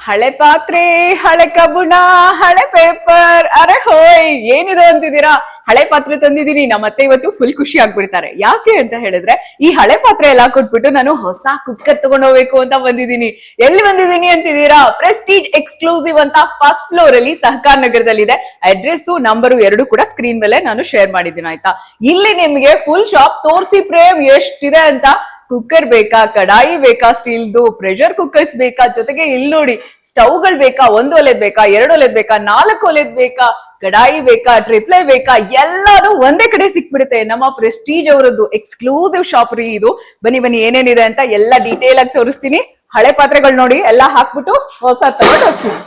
ಹಳೆ ಪಾತ್ರೆ, ಹಳೆ ಕಬ್ಬುಣ, ಹಳೆ ಪೇಪರ್, ಅರೆ ಹೋಯ್ ಏನಿದೆ ಅಂತಿದ್ದೀರಾ? ಹಳೆ ಪಾತ್ರೆ ತಂದಿದೀನಿ. ನಮ್ಮತ್ತೆ ಇವತ್ತು ಫುಲ್ ಖುಷಿ ಆಗ್ಬಿಡ್ತಾರೆ. ಯಾಕೆ ಅಂತ ಹೇಳಿದ್ರೆ ಈ ಹಳೆ ಪಾತ್ರೆ ಎಲ್ಲ ಕೊಟ್ಬಿಟ್ಟು ನಾನು ಹೊಸ ಕುಕ್ಕರ್ ತಗೊಂಡ್ ಹೋಗ್ಬೇಕು ಅಂತ ಬಂದಿದ್ದೀನಿ. ಎಲ್ಲಿ ಬಂದಿದ್ದೀನಿ ಅಂತಿದ್ದೀರಾ? ಪ್ರೆಸ್ಟೀಜ್ ಎಕ್ಸ್ಕ್ಲೂಸಿವ್ ಅಂತ ಫಸ್ಟ್ ಫ್ಲೋರ್ ಅಲ್ಲಿ ಸಹಕಾರ್ ನಗರದಲ್ಲಿ ಇದೆ. ಅಡ್ರೆಸ್ ನಂಬರ್ 2 ಕೂಡ ಸ್ಕ್ರೀನ್ ಮೇಲೆ ನಾನು ಶೇರ್ ಮಾಡಿದ್ದೀನಿ. ಆಯ್ತಾ, ಇಲ್ಲಿ ನಿಮ್ಗೆ ಫುಲ್ ಶಾಪ್ ತೋರಿಸಿ ಪ್ರೇಮ್ ಎಷ್ಟಿದೆ ಅಂತ. ಕುಕ್ಕರ್ ಬೇಕಾ, ಕಡಾಯಿ ಬೇಕಾ, ಸ್ಟೀಲ್ದು ಪ್ರೆಷರ್ ಕುಕ್ಕರ್ಸ್ ಬೇಕಾ, ಜೊತೆಗೆ ಇಲ್ಲಿ ನೋಡಿ ಸ್ಟವ್ಗಳು ಬೇಕಾ, 1 ಒಲೆದ್ ಬೇಕಾ, 2 ಒಲೆದ್ ಬೇಕಾ, 4 ಒಲೆದ್ ಬೇಕಾ, ಕಡಾಯಿ ಬೇಕಾ, ಟ್ರಿಪ್ಲೈ ಬೇಕಾ, ಎಲ್ಲಾನು ಒಂದೇ ಕಡೆ ಸಿಕ್ಬಿಡುತ್ತೆ. ನಮ್ಮ ಪ್ರೆಸ್ಟೀಜ್ ಅವರದ್ದು ಎಕ್ಸ್ಕ್ಲೂಸಿವ್ ಶಾಪ್ ರೀ ಇದು. ಬನ್ನಿ ಬನ್ನಿ ಏನೇನಿದೆ ಅಂತ ಎಲ್ಲ ಡೀಟೇಲ್ ಆಗಿ ತೋರಿಸ್ತೀನಿ. ಹಳೆ ಪಾತ್ರೆಗಳು ನೋಡಿ ಎಲ್ಲ ಹಾಕ್ಬಿಟ್ಟು ಹೊಸ ತಗೊಂಡು ಹೋಗ್ತೀನಿ.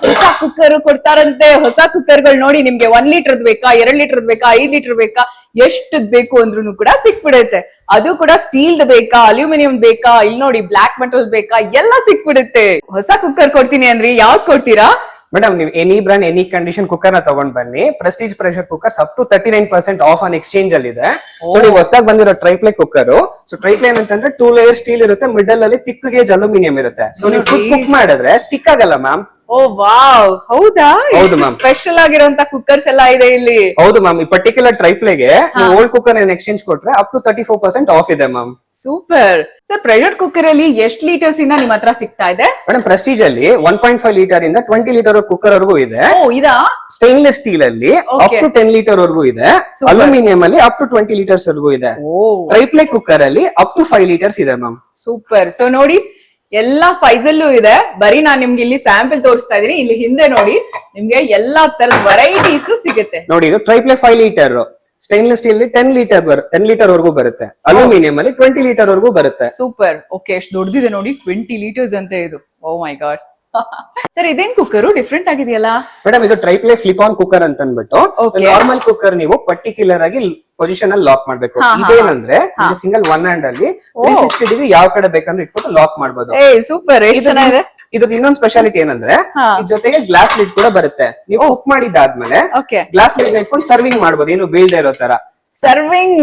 ಹೊಸ ಕುಕ್ಕರ್ ಕೊಡ್ತಾರಂತೆ. ಹೊಸ ಕುಕ್ಕರ್ಗಳು ನೋಡಿ ನಿಮ್ಗೆ 1 ಲೀಟರ್ ಬೇಕಾ, 2 ಲೀಟರ್ ಬೇಕಾ, 5 ಲೀಟರ್ ಬೇಕಾ, ಎಷ್ಟದ್ ಬೇಕು ಅಂದ್ರೂ ಕೂಡ ಸಿಕ್ಬಿಡುತ್ತೆ. ಅದು ಕೂಡ ಸ್ಟೀಲ್ದ್ ಬೇಕಾ, ಅಲ್ಯೂಮಿನಿಯಂ ಬೇಕಾ, ಇಲ್ಲಿ ನೋಡಿ ಬ್ಲಾಕ್ ಮೆಟಲ್ ಬೇಕಾ, ಎಲ್ಲ ಸಿಕ್ಬಿಡುತ್ತೆ. ಹೊಸ ಕುಕ್ಕರ್ ಕೊಡ್ತೀನಿ ಅಂದ್ರೆ ಯಾವ್ದು ಕೊಡ್ತೀರಾ? ಮೇಡಮ್, ನೀವು any brand any condition cooker ನ ತಗೊಂಡ್ ಬನ್ನಿ. Prestige pressure cookers up to 39% off on exchange ಅಲ್ಲಿ ಇದೆ. ಸೊ ನೀವು ಹೊಸದಾಗಿ ಬಂದಿರೋ ಟ್ರೈಪ್ಲೈ ಕುಕ್ಕರ್. ಸೊ ಟ್ರೈಪ್ಲೈ ಅಂತಂದ್ರೆ 2 ಲೇಯರ್ ಸ್ಟೀಲ್ ಇರುತ್ತೆ, ಮಿಡಲ್ ಅಲ್ಲಿ ಥಿಕ್ ಗೇಜ್ ಅಲ್ಯೂಮಿನಿಯಂ ಇರುತ್ತೆ. ಸೊ ನೀವು ಫುಡ್ ಕುಕ್ ಮಾಡಿದ್ರೆ ಸ್ಟಿಕ್ ಆಗಲ್ಲ ಮ್ಯಾಮ್. ಓ ವಾವ್, ಹೌದಾ? ಹೌದು ಮ್ಯಾಮ್, ಸ್ಪೆಷಲ್ ಆಗಿರುವಂತ ಕುಕ್ಕರ್ಸ್ ಎಲ್ಲ ಇದೆ ಇಲ್ಲಿ. ಹೌದು ಮ್ಯಾಮ್. ಈ ಪರ್ಟಿಕ್ಯುಲರ್ ಟ್ರೈಪ್ಲೆಗೆ ಓಲ್ಡ್ ಕುಕ್ಕರ್ ಎಕ್ಸ್ಚೇಂಜ್ ಕೊಟ್ರೆ ಅಪ್ ಟು 34% ಆಫ್ ಇದೆ ma'am. Super sir. Pressure cooker ಅಲ್ಲಿ ಎಷ್ಟು ಲೀಟರ್ಸ್ ಇಂದ ನಿಮ್ ಹತ್ರ ಸಿಗ್ತಾ ಇದೆ? ಮೇಡಮ್, ಪ್ರೆಸ್ಟೀಜ್ ಅಲ್ಲಿ 1.5 ಲೀಟರ್ ಇಂದ 20 ಲೀಟರ್ ಕುಕ್ಕರ್ ವರೆಗೂ ಇದೆ. ಇದಾ? ಸ್ಟೇನ್ಲೆಸ್ ಸ್ಟೀಲ್ ಅಲ್ಲಿ ಅಪ್ ಟು 10 ಲೀಟರ್ ವರೆಗೂ ಇದೆ. ಅಲ್ಯೂಮಿನಿಯಂ ಅಲ್ಲಿ ಅಪ್ ಟು 20 ಲೀಟರ್ಸ್ ವರೆಗೂ ಇದೆ. ಟ್ರೈಪ್ಲೆ ಕುಕ್ಕರ್ ಅಲ್ಲಿ ಅಪ್ ಟು 5 ಲೀಟರ್ಸ್ ಇದೆ ಮ್ಯಾಮ್. ಸೂಪರ್. ಸೊ ನೋಡಿ ಎಲ್ಲಾ ಸೈಜ್ ಅಲ್ಲೂ ಇದೆ. ಬರೀ ನಾನ್ ನಿಮ್ಗೆ ಇಲ್ಲಿ ಸ್ಯಾಂಪಲ್ ತೋರಿಸ್ತಾ ಇದೀನಿ. ಇಲ್ಲಿ ಹಿಂದೆ ನೋಡಿ ನಿಮ್ಗೆ ಎಲ್ಲಾ ತರದ ವೆರೈಟೀಸ್ ಸಿಗುತ್ತೆ. ನೋಡಿ, ಇದು ಟ್ರೈಪ್ಲೆ 5 ಲೀಟರ್ ಸ್ಟೇನ್ಲೆಸ್ ಸ್ಟೀಲ್ 10 ಲೀಟರ್ ವರೆಗೂ ಬರುತ್ತೆ. ಅಲ್ಯೂಮಿನಿಯಂ ಅಲ್ಲಿ 20 ಲೀಟರ್ ವರೆಗೂ ಬರುತ್ತೆ. ಸೂಪರ್. ಓಕೆ, ಎಷ್ಟು ದೊಡ್ಡದಿದೆ ನೋಡಿ, 20 ಲೀಟರ್ಸ್ ಅಂತ ಇದು. ಓ ಮೈ ಗಾಡ್. ಸರ್, ಇದೇನ್ ಕುಕ್ಕರ್ ಡಿಫ್ರೆಂಟ್ ಆಗಿದೆಯಲ್ಲ? ಮೇಡಮ್, ಇದು ಟ್ರೈಪ್ಲೆ ಫ್ಲಿಪ್ ಆನ್ ಕುಕ್ಕರ್ ಅಂತ ಅನ್ಬಿಟ್ಟು ನಾರ್ಮಲ್ ಕುಕ್ಕರ್ ನೀವು ಪರ್ಟಿಕ್ಯುಲರ್ ಆಗಿ ಪೊಸಿಷನ್ ಅಲ್ಲಿ ಲಾಕ್ ಮಾಡ್ಬೇಕು. ಇದೇನಂದ್ರೆ ಸಿಂಗಲ್ 1 ಹ್ಯಾಂಡ್ ಅಲ್ಲಿ 360 ಡಿಗ್ರಿ ಯಾವ ಕಡೆ ಬೇಕಂದ್ರೆ ಇಟ್ಬಿಟ್ಟು ಲಾಕ್ ಮಾಡಬಹುದು. ಸೂಪರ್. ಎಷ್ಟು ಚೆನ್ನಾಗಿದೆ. ಇದ್ರ ಇನ್ನೊಂದು ಸ್ಪೆಷಾಲಿಟಿ ಏನಂದ್ರೆ ಜೊತೆಗೆ ಗ್ಲಾಸ್ ಲಿಡ್ ಕೂಡ ಬರುತ್ತೆ. ನೀವು ಕುಕ್ ಮಾಡಿದಾದ್ಮೇಲೆ ಗ್ಲಾಸ್ ಲಿಡ್ ಇಟ್ಕೊಂಡು ಸರ್ವಿಂಗ್ ಮಾಡಬಹುದು, ಏನು ಬೀಳ್ದೆ ಇರೋ ತರ. ಸರ್ವಿಂಗ್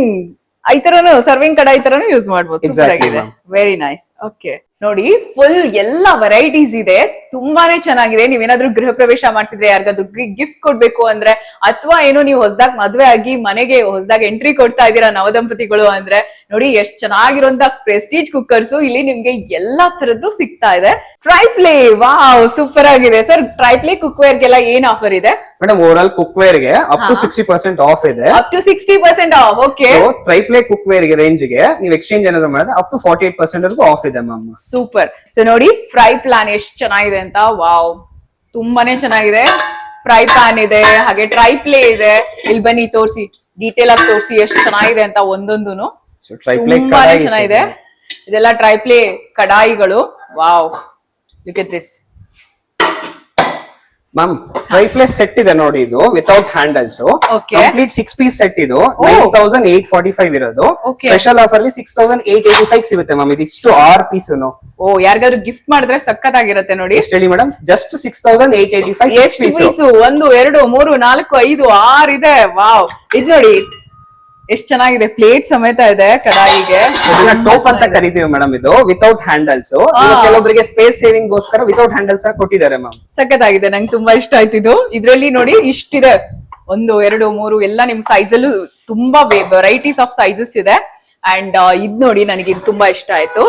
ಈ ತರನು, ಸರ್ವಿಂಗ್ ಕಡಾಯಿ ತರನು ಯೂಸ್ ಮಾಡಬಹುದು. Very nice. ಓಕೆ, ನೋಡಿ ಫುಲ್ ಎಲ್ಲಾ ವೆರೈಟೀಸ್ ಇದೆ. ತುಂಬಾನೇ ಚೆನ್ನಾಗಿದೆ. ನೀವೇನಾದ್ರೂ ಗೃಹ ಪ್ರವೇಶ ಮಾಡ್ತಿದ್ರೆ, ಯಾರಿಗಾದ್ರೂ ಗಿಫ್ಟ್ ಕೊಡ್ಬೇಕು ಅಂದ್ರೆ, ಅಥವಾ ಏನೋ ನೀವು ಹೊಸದಾಗಿ ಮದ್ವೆ ಆಗಿ ಮನೆಗೆ ಹೊಸದಾಗಿ ಎಂಟ್ರಿ ಕೊಡ್ತಾ ಇದ್ದೀರಾ ನವದಂಪತಿಗಳು ಅಂದ್ರೆ, ನೋಡಿ ಎಷ್ಟ್ ಚೆನ್ನಾಗಿರುವಂತ ಪ್ರೆಸ್ಟೀಜ್ ಕುಕ್ಕರ್ಸ್ ಇಲ್ಲಿ ನಿಮ್ಗೆ ಎಲ್ಲಾ ತರದ್ದು ಸಿಗ್ತಾ ಇದೆ. ಟ್ರೈಪ್ಲೆ, ವಾವ್, ಸೂಪರ್ ಆಗಿದೆ. ಸರ್, ಟ್ರೈಪ್ಲೆ ಕುಕ್ವೇರ್ ಗೆಲ್ಲ ಏನ್ ಆಫರ್ ಇದೆ? ಮೇಡಮ್, ಓವರ್ ಆಲ್ ಕುಕ್ವೇರ್ ಗೆ ಅಪ್ ಟು 60% ಆಫ್ ಇದೆ. Up to 60% off. Okay, triply cookware ಗೆ ರೇಂಜ್ ಗೆ ನೀವು ಎಕ್ಸ್ಚೇಂಜ್ ಏನಾದ್ರು ಮಾಡಿದ್ರೆ ಅಪ್ ಟು 48% ವರೆಗೂ ಆಫ್ ಇದೆ ಮ್ಯಾಮ್. ಸೂಪರ್. ಸೊ ನೋಡಿ ಫ್ರೈ ಪ್ಯಾನ್ ಎಷ್ಟು ಚೆನ್ನಾಗಿದೆ ಅಂತ. ವಾವ್, ತುಂಬಾನೇ ಚೆನ್ನಾಗಿದೆ. ಫ್ರೈ ಪ್ಯಾನ್ ಇದೆ, ಹಾಗೆ ಟ್ರೈಪ್ಲೆ ಇದೆ. ಇಲ್ಲಿ ಬನ್ನಿ ತೋರಿಸಿ, ಡೀಟೇಲ್ ಆಗಿ ತೋರಿಸಿ ಎಷ್ಟು ಚೆನ್ನಾಗಿದೆ ಅಂತ. ಒಂದೊಂದೂನು ತುಂಬಾನೇ ಚೆನ್ನಾಗಿದೆ. ಇದೆಲ್ಲ ಟ್ರೈಪ್ಲೆ ಕಡಾಯಿಗಳು. ವಾವ್, look at this ma'am. Triply set ಇದೆ ನೋಡಿ, ಇದು without handles. Complete 6 piece set. ಇದು 9845 ಇರೋದು. ಸ್ಪೆಷಲ್ ಆಫರ್ ಅಲ್ಲಿ 6885 ಸಿಗುತ್ತೆ ಮ್ಯಾಮ್. ಇದಿಷ್ಟು 6 ಪೀಸ್. ಓ, ಯಾರಿಗಾದ್ರು ಗಿಫ್ಟ್ ಮಾಡಿದ್ರೆ ಸಕ್ಕತ್ತಾಗಿರುತ್ತೆ ನೋಡಿ. ಎಷ್ಟು ಹೇಳಿ ಮೇಡಮ್? Just 6885 piece. 1 2 3 4 5 6 ಇದೆ. ವಾವ್, ಇದು ನೋಡಿ ಎಷ್ಟ್ ಚೆನ್ನಾಗಿದೆ. ಪ್ಲೇಟ್ ಸಮೇತ ಇದೆ ಕಡಾಯಿಗೆ. ಟೋಪ್ ಅಂತ ಕರಿತೀವಿ ಮೇಡಮ್. ಇದು ವಿತೌಟ್ ಹ್ಯಾಂಡಲ್ಸ್. ಕೆಲವೊಬ್ಬರಿಗೆ ಸ್ಪೇಸ್ ಸೇವಿಂಗ್ ಗೋಸ್ಕರ ವಿತೌಟ್ ಹ್ಯಾಂಡಲ್ಸ್ ಕೊಟ್ಟಿದ್ದಾರೆ ಮ್ಯಾಮ್. ಸಖತ್ತಾಗಿದೆ, ನಂಗೆ ತುಂಬಾ ಇಷ್ಟ ಆಯ್ತು ಇದು. ಇದ್ರಲ್ಲಿ ನೋಡಿ ಇಷ್ಟಿದೆ, 1 2 3 ಎಲ್ಲ ನಿಮ್ ಸೈಜ್ ಅಲ್ಲೂ ತುಂಬಾ ವೆರೈಟೀಸ್ ಆಫ್ ಸೈಜಸ್ ಇದೆ. ಅಂಡ್ ಇದ್ ನೋಡಿ ನನಗೆ ಇದು ತುಂಬಾ ಇಷ್ಟ ಆಯ್ತು.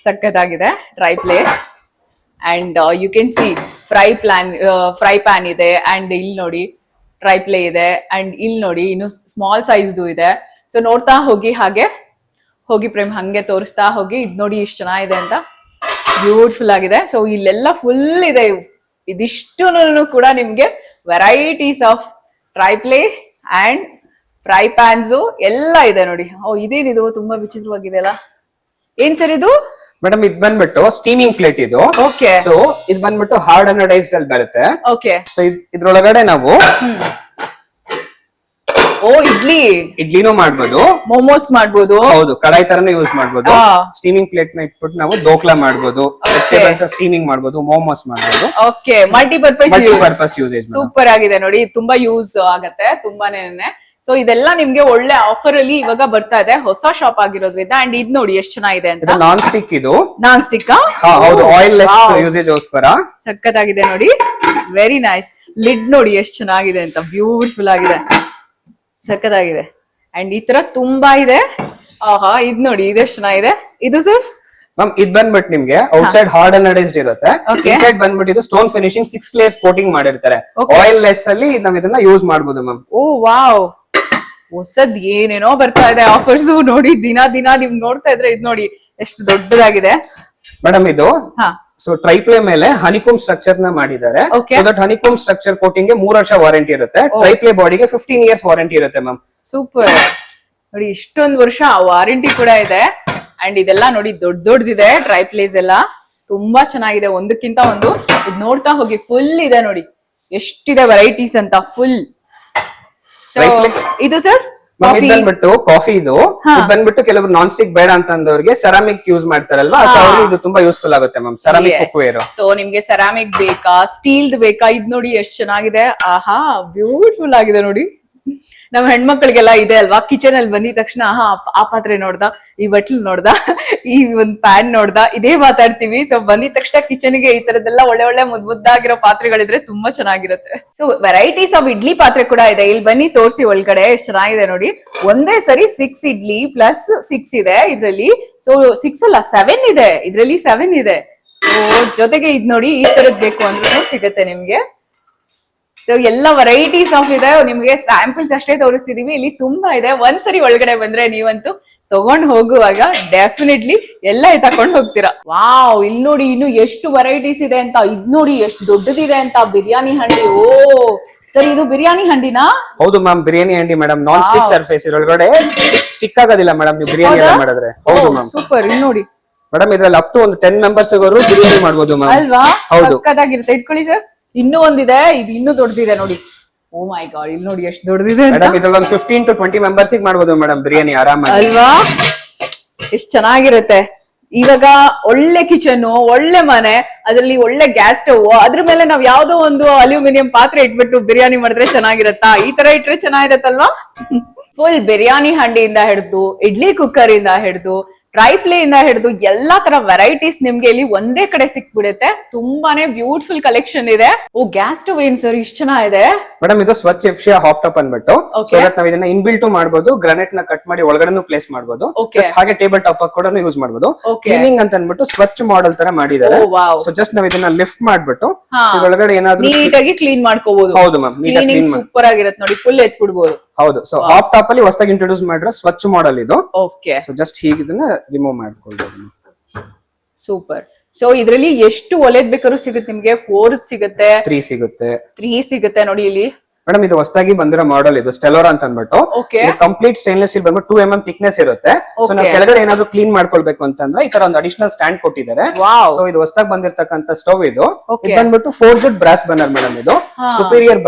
ಸಖತ್ತಾಗಿದೆ triply. And you can see fry pan ಇದೆ. ಅಂಡ್ ಇಲ್ಲಿ ನೋಡಿ ಟ್ರೈಪ್ಲೆ ಇದೆ. ಅಂಡ್ ಇಲ್ಲಿ ನೋಡಿ ಇನ್ನು ಸ್ಮಾಲ್ ಸೈಜ್ದು ಇದೆ. ಸೊ ನೋಡ್ತಾ ಹೋಗಿ, ಹಾಗೆ ಹೋಗಿ ಪ್ರೇಮ್, ಹಂಗೆ ತೋರಿಸ್ತಾ ಹೋಗಿ. ಇದ್ ನೋಡಿ ಇಷ್ಟು ಚೆನ್ನಾಗಿದೆ ಅಂತ, ಬ್ಯೂಟಿಫುಲ್ ಆಗಿದೆ. ಸೊ ಇಲ್ಲೆಲ್ಲ ಫುಲ್ ಇದೆ. ಇದಿಷ್ಟು ಕೂಡ ನಿಮ್ಗೆ varieties of triply and fry pans ಎಲ್ಲ ಇದೆ ನೋಡಿ. ಓ, ಇದೇನಿದು ತುಂಬಾ ವಿಚಿತ್ರವಾಗಿದೆ ಅಲ್ಲ? ಏನ್ ಸರ್ ಇದು? ಮೇಡಮ್, ಇದ್ ಬಂದ್ಬಿಟ್ಟು ಸ್ಟೀಮಿಂಗ್ ಪ್ಲೇಟ್ ಇದು. ಓಕೆ. ಸೊ ಇದು ಬಂದ್ಬಿಟ್ಟು ಹಾರ್ಡ್ ಅನಡೈಸ್ಡ್ ಅಲ್ಲಿ ಬರುತ್ತೆ. ಓಕೆ. ಸೊ ಇದ್ರೊಳಗಡೆ ನಾವು ಇಡ್ಲಿನೂ ಮಾಡ್ಬೋದು, ಮೋಮೋಸ್ ಮಾಡ್ಬೋದು. ಹೌದು, ಕಡಾಯಿ ತರನೇ ಯೂಸ್ ಮಾಡ್ಬೋದು. ಸ್ಟೀಮಿಂಗ್ ಪ್ಲೇಟ್ ನ ಇಟ್ಬಿಟ್ಟು ನಾವು ದೋಕ್ಲಾ ಮಾಡ್ಬೋದು, ಸ್ಟೀಮಿಂಗ್ ಮಾಡ್ಬೋದು, ಮೋಮೋಸ್ ಮಾಡ್ಬೋದು. Okay, multipurpose usage. ಸೂಪರ್ ಆಗಿದೆ ನೋಡಿ, ತುಂಬಾ ಯೂಸ್ ಆಗತ್ತೆ ತುಂಬಾನೇ. ಸೊ ಇದೆಲ್ಲ ನಿಮ್ಗೆ ಒಳ್ಳೆ ಆಫರ್ ಅಲ್ಲಿ ಇವಾಗ ಬರ್ತಾ ಇದೆ, ಹೊಸ ಶಾಪ್ ಆಗಿರೋದ್ರಿಂದ. ಅಂಡ್ ಇದ್ ನೋಡಿ ಎಷ್ಟು ಚೆನ್ನಾಗಿದೆ ಅಂತ. ನಾನ್ ಸ್ಟಿಕ್ ಇದು. ನಾನ್ ಸ್ಟಿಕ್ ಹೌದು, ಆಯಿಲ್ ಲೆಸ್ ಯೂಸೇಜ್ ಗೋಸ್ಕರ ಸಕ್ಕತ್ತಾಗಿದೆ ನೋಡಿ. Very nice. ಲಿಡ್ ನೋಡಿ ಎಷ್ಟು ಚೆನ್ನಾಗಿದೆ ಅಂತ, ಬ್ಯೂಟಿಫುಲ್ ಆಗಿದೆ, ಸಕ್ಕತ್ತಾಗಿದೆ. ಅಂಡ್ ಈ ತರ ತುಂಬಾ ಇದೆ. ಆಹಾ, ಇದ್ ನೋಡಿ ಇದೆಷ್ಟು ಚೆನ್ನಾಗಿದೆ. ಇದು ಸರ್ ಮ್ಯಾಮ್ ಇದ್ ಬಂದ್ಬಿಟ್ಟು ನಿಮ್ಗೆ ಔಟ್ ಸೈಡ್ ಹಾರ್ಡ್ ಅನಡೈಸ್ಡ್ ಇರುತ್ತೆ, Okay. ಇನ್ಸೈಡ್ ಬಂದ್ಬಿಟ್ಟು ಇದು ಸ್ಟೋನ್ ಫಿನಿಶಿಂಗ್ 6 ಲೇಯರ್ಸ್ ಕೋಟಿಂಗ್ ಮಾಡಿರ್ತಾರೆ. Okay. ಆಯಿಲ್ ಲೆಸ್ ಅಲ್ಲಿ ನಾವ್ ಇದನ್ನ ಯೂಸ್ ಮಾಡಬಹುದು ಮ್ಯಾಮ್. ಓ ವಾವ್, ಹೊಸದ್ ಏನೇನೋ ಬರ್ತಾ ಇದೆ ಆಫರ್ಸ್ ನೋಡಿ. ದಿನ ದಿನ ನಿಮ್ ನೋಡ್ತಾ ಇದ್ರೆ ಇದ್ ನೋಡಿ ಎಷ್ಟು ದೊಡ್ಡದಾಗಿದೆ. ಮೇಡಮ್ ಇದು ಹಾ ಸೊ ಟ್ರೈಪ್ಲೇ ಮೇಲೆ ಹನಿಕೋಮ್ ಸ್ಟ್ರಕ್ಚರ್ ನ ಮಾಡಿದ್ದಾರೆ. Okay. So that honeycomb structure coating ಗೆ 3 ವರ್ಷ ವಾರಂಟಿ ಇರುತ್ತೆ. ಟ್ರೈಪ್ಲೇ ಬಾಡಿಗೆ 15 ಇಯರ್ಸ್ ವಾರಂಟಿ ಇರುತ್ತೆ ಮ್ಯಾಮ್. ಸೂಪರ್ ನೋಡಿ, ಇಷ್ಟೊಂದು ವರ್ಷ ವಾರಂಟಿ ಕೂಡ ಇದೆ. ಅಂಡ್ ಇದೆಲ್ಲ ನೋಡಿ ದೊಡ್ಡದಿದೆ. ಟ್ರೈ ಪ್ಲೇಸ್ ಎಲ್ಲ ತುಂಬಾ ಚೆನ್ನಾಗಿದೆ, ಒಂದಕ್ಕಿಂತ ಒಂದು. ಇದು ನೋಡ್ತಾ ಹೋಗಿ, ಫುಲ್ ಇದೆ ನೋಡಿ ಎಷ್ಟಿದೆ ವೆರೈಟೀಸ್ ಅಂತ, ಫುಲ್. ಸೊ ಇದು ಸರ್ ಮ್ಯಾಮ್ ಇದು ಬಂದ್ಬಿಟ್ಟು ಕಾಫಿ ಇದು ಬಂದ್ಬಿಟ್ಟು ಕೆಲವರು ನಾನ್ ಸ್ಟಿಕ್ ಬೇಡ ಅಂತಂದವ್ರಿಗೆ ಸೆರಾಮಿಕ್ ಯೂಸ್ ಮಾಡ್ತಾರಲ್ವಾ, ಸೊ ಅವ್ರಿಗೆ ಇದು ತುಂಬಾ ಯೂಸ್ಫುಲ್ ಆಗುತ್ತೆ ಮ್ಯಾಮ್. Ceramic cookware. ಸೊ ನಿಮ್ಗೆ ಸೆರಾಮಿಕ್ ಬೇಕಾ, ಸ್ಟೀಲ್ದ್ ಬೇಕಾ, ಇದ್ ನೋಡಿ ಎಷ್ಟು ಚೆನ್ನಾಗಿದೆ. ಆಹಾ, ಬ್ಯೂಟಿಫುಲ್ ಆಗಿದೆ ನೋಡಿ. ನಮ್ ಹೆಣ್ಮಕ್ಳಿಗೆಲ್ಲ ಇದೆ ಅಲ್ವಾ, ಕಿಚನ್ ಅಲ್ಲಿ ಬಂದಿದ ತಕ್ಷಣ ಆ ಪಾತ್ರೆ ನೋಡ್ದ, ಈ ಬಟ್ಲ್ ನೋಡ್ದ, ಈ ಒಂದ್ ಪ್ಯಾನ್ ನೋಡ್ದ, ಇದೇ ಮಾತಾಡ್ತೀವಿ. ಸೊ ಬಂದಿದ ತಕ್ಷಣ ಕಿಚನ್ ಗೆ ಈ ತರದೆಲ್ಲ ಒಳ್ಳೆ ಒಳ್ಳೆ ಮುದ್ದಾಗಿರೋ ಪಾತ್ರೆಗಳಿದ್ರೆ ತುಂಬಾ ಚೆನ್ನಾಗಿರುತ್ತೆ. ಸೊ ವೆರೈಟೀಸ್ ಆಫ್ ಇಡ್ಲಿ ಪಾತ್ರೆ ಕೂಡ ಇದೆ. ಇಲ್ಲಿ ಬನ್ನಿ ತೋರಿಸಿ ಒಳಗಡೆ ಎಷ್ಟು ಚೆನ್ನಾಗಿದೆ ನೋಡಿ. ಒಂದೇ ಸರಿ 6 ಇಡ್ಲಿ ಪ್ಲಸ್ 6 ಇದೆ ಇದ್ರಲ್ಲಿ. ಸೊ 6 ಅಲ್ಲ 7 ಇದೆ ಇದ್ರಲ್ಲಿ, 7 ಇದೆ. ಸೊ ಜೊತೆಗೆ ಇದ್ ನೋಡಿ, ಈ ತರದ್ ಬೇಕು ಅಂದ್ರೆ ಸಿಗುತ್ತೆ ನಿಮ್ಗೆ. ಸೊ ಎಲ್ಲ ವೆರೈಟೀಸ್ ಆಫ್ ಇದೆ. ನಿಮ್ಗೆ ಸ್ಯಾಂಪಲ್ಸ್ ಅಷ್ಟೇ ತೋರಿಸ್ತಿದೀವಿ, ಇಲ್ಲಿ ತುಂಬಾ ಇದೆ. ಒಂದ್ಸರಿ ಒಳಗಡೆ ಬಂದ್ರೆ ನೀವಂತೂ ತಗೊಂಡ್ ಹೋಗುವಾಗ ಡೆಫಿನೆಟ್ಲಿ ಎಲ್ಲ ತಕೊಂಡ್ ಹೋಗ್ತೀರಾ. ವಾವ್, ಇಲ್ಲಿ ನೋಡಿ ಇನ್ನು ಎಷ್ಟು ವೆರೈಟೀಸ್ ಇದೆ ಅಂತ. ಇದ್ ನೋಡಿ ಎಷ್ಟು ದೊಡ್ಡದಿದೆ ಅಂತ. ಬಿರಿಯಾನಿ ಹಂಡಿ. ಓ ಸರಿ, ಇದು ಬಿರಿಯಾನಿ ಹಂಡಿನಾ? ಹೌದು ma'am, biryani handi madam. Non stick surface ಇದ್ರೊಳಗಡೆ ಸ್ಟಿಕ್ ಆಗೋದಿಲ್ಲ ಮೇಡಮ್, ನೀವು ಬಿರಿಯಾನಿ ಎಲ್ಲ ಮಾಡಿದ್ರೆ. ಹೌದು ಮ್ಯಾಮ್. ಸೂಪರ್. ಇಲ್ಲಿ ನೋಡಿ ಮೇಡಮ್, ಇದ್ರಲ್ಲಿ ಅಪ್ ಟು ಒಂದು 10 ಮೆಂಬರ್ಸ್ ಬಿರಿಯಾನಿ ಮಾಡ್ಬೋದು ಮ್ಯಾಮ್. ಅಲ್ವಾ? ಹೌದು. ಸಕ್ಕತ್ತಾಗಿರುತ್ತೆ. ಇಟ್ಕೊಳ್ಳಿ ಸರ್. ಇನ್ನೂ ಒಂದಿದೆ, ಇದು ಇನ್ನೂ ದೊಡ್ಡದಿದೆ ನೋಡಿ. ಓ ಮೈ ಗಾಡ್, ಇಲ್ಲಿ ನೋಡಿ ಎಷ್ಟು ದೊಡ್ಡದಿದೆ ಅಂತ. ಮೇಡಮ್ ಇದ್ರಲ್ಲಿ ಒಂದು 15 to 20 ಮೆಂಬರ್ಸ್ ಮಾಡ್ಬೋದು ಮೇಡಮ್ ಬಿರಿಯಾನಿ ಆರಾಮಾಗಿ. ಅಲ್ವಾ? ಎಷ್ಟು ಚೆನ್ನಾಗಿರುತ್ತೆ. ಇವಾಗ ಒಳ್ಳೆ ಕಿಚನ್, ಒಳ್ಳೆ ಮನೆ, ಅದ್ರಲ್ಲಿ ಒಳ್ಳೆ ಗ್ಯಾಸ್ ಸ್ಟವ್, ಅದ್ರ ಮೇಲೆ ನಾವ್ ಯಾವ್ದೋ ಒಂದು ಅಲ್ಯೂಮಿನಿಯಂ ಪಾತ್ರೆ ಇಟ್ಬಿಟ್ಟು ಬಿರಿಯಾನಿ ಮಾಡಿದ್ರೆ ಚೆನ್ನಾಗಿರತ್ತಾ? ಈ ತರ ಇಟ್ರೆ ಚೆನ್ನಾಗಿರತ್ತಲ್ವಾ? ಫುಲ್ ಬಿರಿಯಾನಿ ಹಂಡಿಯಿಂದ ಹಿಡಿದು, ಇಡ್ಲಿ ಕುಕ್ಕರ್ ಇಂದ ಹಿಡಿದು, ಟ್ರೈಪ್ಲೇ ಇಂದ ಹಿಡಿದು ಎಲ್ಲಾ ತರ ವೆರೈಟೀಸ್ ನಿಮ್ಗೆ ಇಲ್ಲಿ ಒಂದೇ ಕಡೆ ಸಿಕ್ಬಿಡುತ್ತೆ. ತುಂಬಾನೇ ಬ್ಯೂಟಿಫುಲ್ ಕಲೆಕ್ಷನ್ ಇದೆ. ಓ, ಗ್ಯಾಸ್ ಸ್ಟವ್ ಏನ್ ಸರ್ ಇಷ್ಟ ಚೆನ್ನಾಗಿದೆ? ಮೇಡಮ್ ಇದು ಸ್ವಚ್ಛ ಎಫ್ಶಿಯಾ ಹಾಟ್ ಟಾಪ್ ಅನ್ಬಿಟ್ಟು, Okay. ಸೊ ದಟ್ ನಾವ್ ಇದನ್ನ ಇನ್ಬಿಲ್ಟ್ ಮಾಡಬಹುದು, ಗ್ರಾನೈಟ್ ನ ಕಟ್ ಮಾಡಿ ಒಳಗಡೆನೂ ಪ್ಲೇಸ್ ಮಾಡಬಹುದು. Okay. ಜಸ್ಟ್ ಹಾಗೆ ಟೇಬಲ್ ಟಾಪ್ ಕೂಡ ಯೂಸ್ ಮಾಡಬಹುದು. Okay. ಕ್ಲೀನಿಂಗ್ ಅಂತ ಅನ್ಬಿಟ್ಟು ಸ್ವಚ್ಛ ಮಾಡೆಲ್ ತರ ಮಾಡಿದ್ದಾರೆ. Oh, wow. ಸೊ ಜಸ್ಟ್ ನಾವ್ ಇದನ್ನ ಲಿಫ್ಟ್ ಮಾಡ್ಬಿಟ್ಟು ಹಾ. ಒಳಗಡೆ ಏನಾದ್ರೂ ನೀಟಾಗಿ ಕ್ಲೀನ್ ಮಾಡ್ಕೋಬಹುದು. ಹೌದು ಮ್ಯಾಮ್, ನೀಟಾಗಿ ಕ್ಲೀನಿಂಗ್ ಕ್ಲೀನ್ ಸೂಪರ್ ಆಗಿರುತ್ತೆ ನೋಡಿ, ಫುಲ್ ಎತ್ಬಿಡ್ಬೋದು. ಹೌದು. ಸೊ ಹಾಟ್ ಟಾಪ್ ಅಲ್ಲಿ ಹೊಸದಾಗಿ ಇಂಟ್ರೊಡ್ಯೂಸ್ ಮಾಡಿರೋ ಸ್ವಚ್ಛ ಮಾಡೆಲ್ ಇದು. ಓಕೆ, ಸೊ ಜಸ್ಟ್ ಹೀಗೆ ಇದನ್ನ ರಿಮೂವ್ ಮಾಡ್ಕೊಳ್ಬಹುದು. ಸೂಪರ್. ಸೊ ಇದ್ರಲ್ಲಿ ಎಷ್ಟು ಒಲೆದ್ ಬೇಕಾದ್ರೂ ಸಿಗುತ್ತೆ ನಿಮ್ಗೆ. 4 ಸಿಗುತ್ತೆ, 3 ಸಿಗುತ್ತೆ, 3 ಸಿಗುತ್ತೆ ನೋಡಿ ಇಲ್ಲಿ. ಮೇಡಮ್ ಇದು ಹೊಸದಾಗಿ ಬಂದಿರೋ ಮಾಡೆಲ್ ಇದು ಸ್ಟೆಲೋರಾ ಅಂತ ಅನ್ಬಿಟ್ಟು. Okay. ಕಂಪ್ಲೀಟ್ ಸ್ಟೇನ್ಲೆಸ್ ಸ್ಟೀಲ್ ಬಂದ್ಬಿಟ್ಟು 2 mm ಥಿಕ್ನೆಸ್ ಇರುತ್ತೆ. ಸೊ ನಾವು Okay. ಕೆಳಗಡೆ ಏನಾದ್ರು ಕ್ಲೀನ್ ಮಾಡ್ಕೊಳ್ಬೇಕು ಅಂತಂದ್ರೆ ಈ ತರ ಒಂದು ಅಡಿಷನಲ್ ಸ್ಟ್ಯಾಂಡ್ ಕೊಟ್ಟಿದ್ದಾರೆ. ವಾವ್, ಸೊ ಇದು ಹೊಸದಾಗಿ ಬಂದಿರತಕ್ಕಂತ ಸ್ಟವ್ ಇದು. Okay. ಇದು ಬಂದ್ಬಿಟ್ಟು 4 ಬ್ರಾಸ್ ಬರ್ನರ್ ಮೇಡಮ್. ಇದು ಸುಪೀರಿಯರ್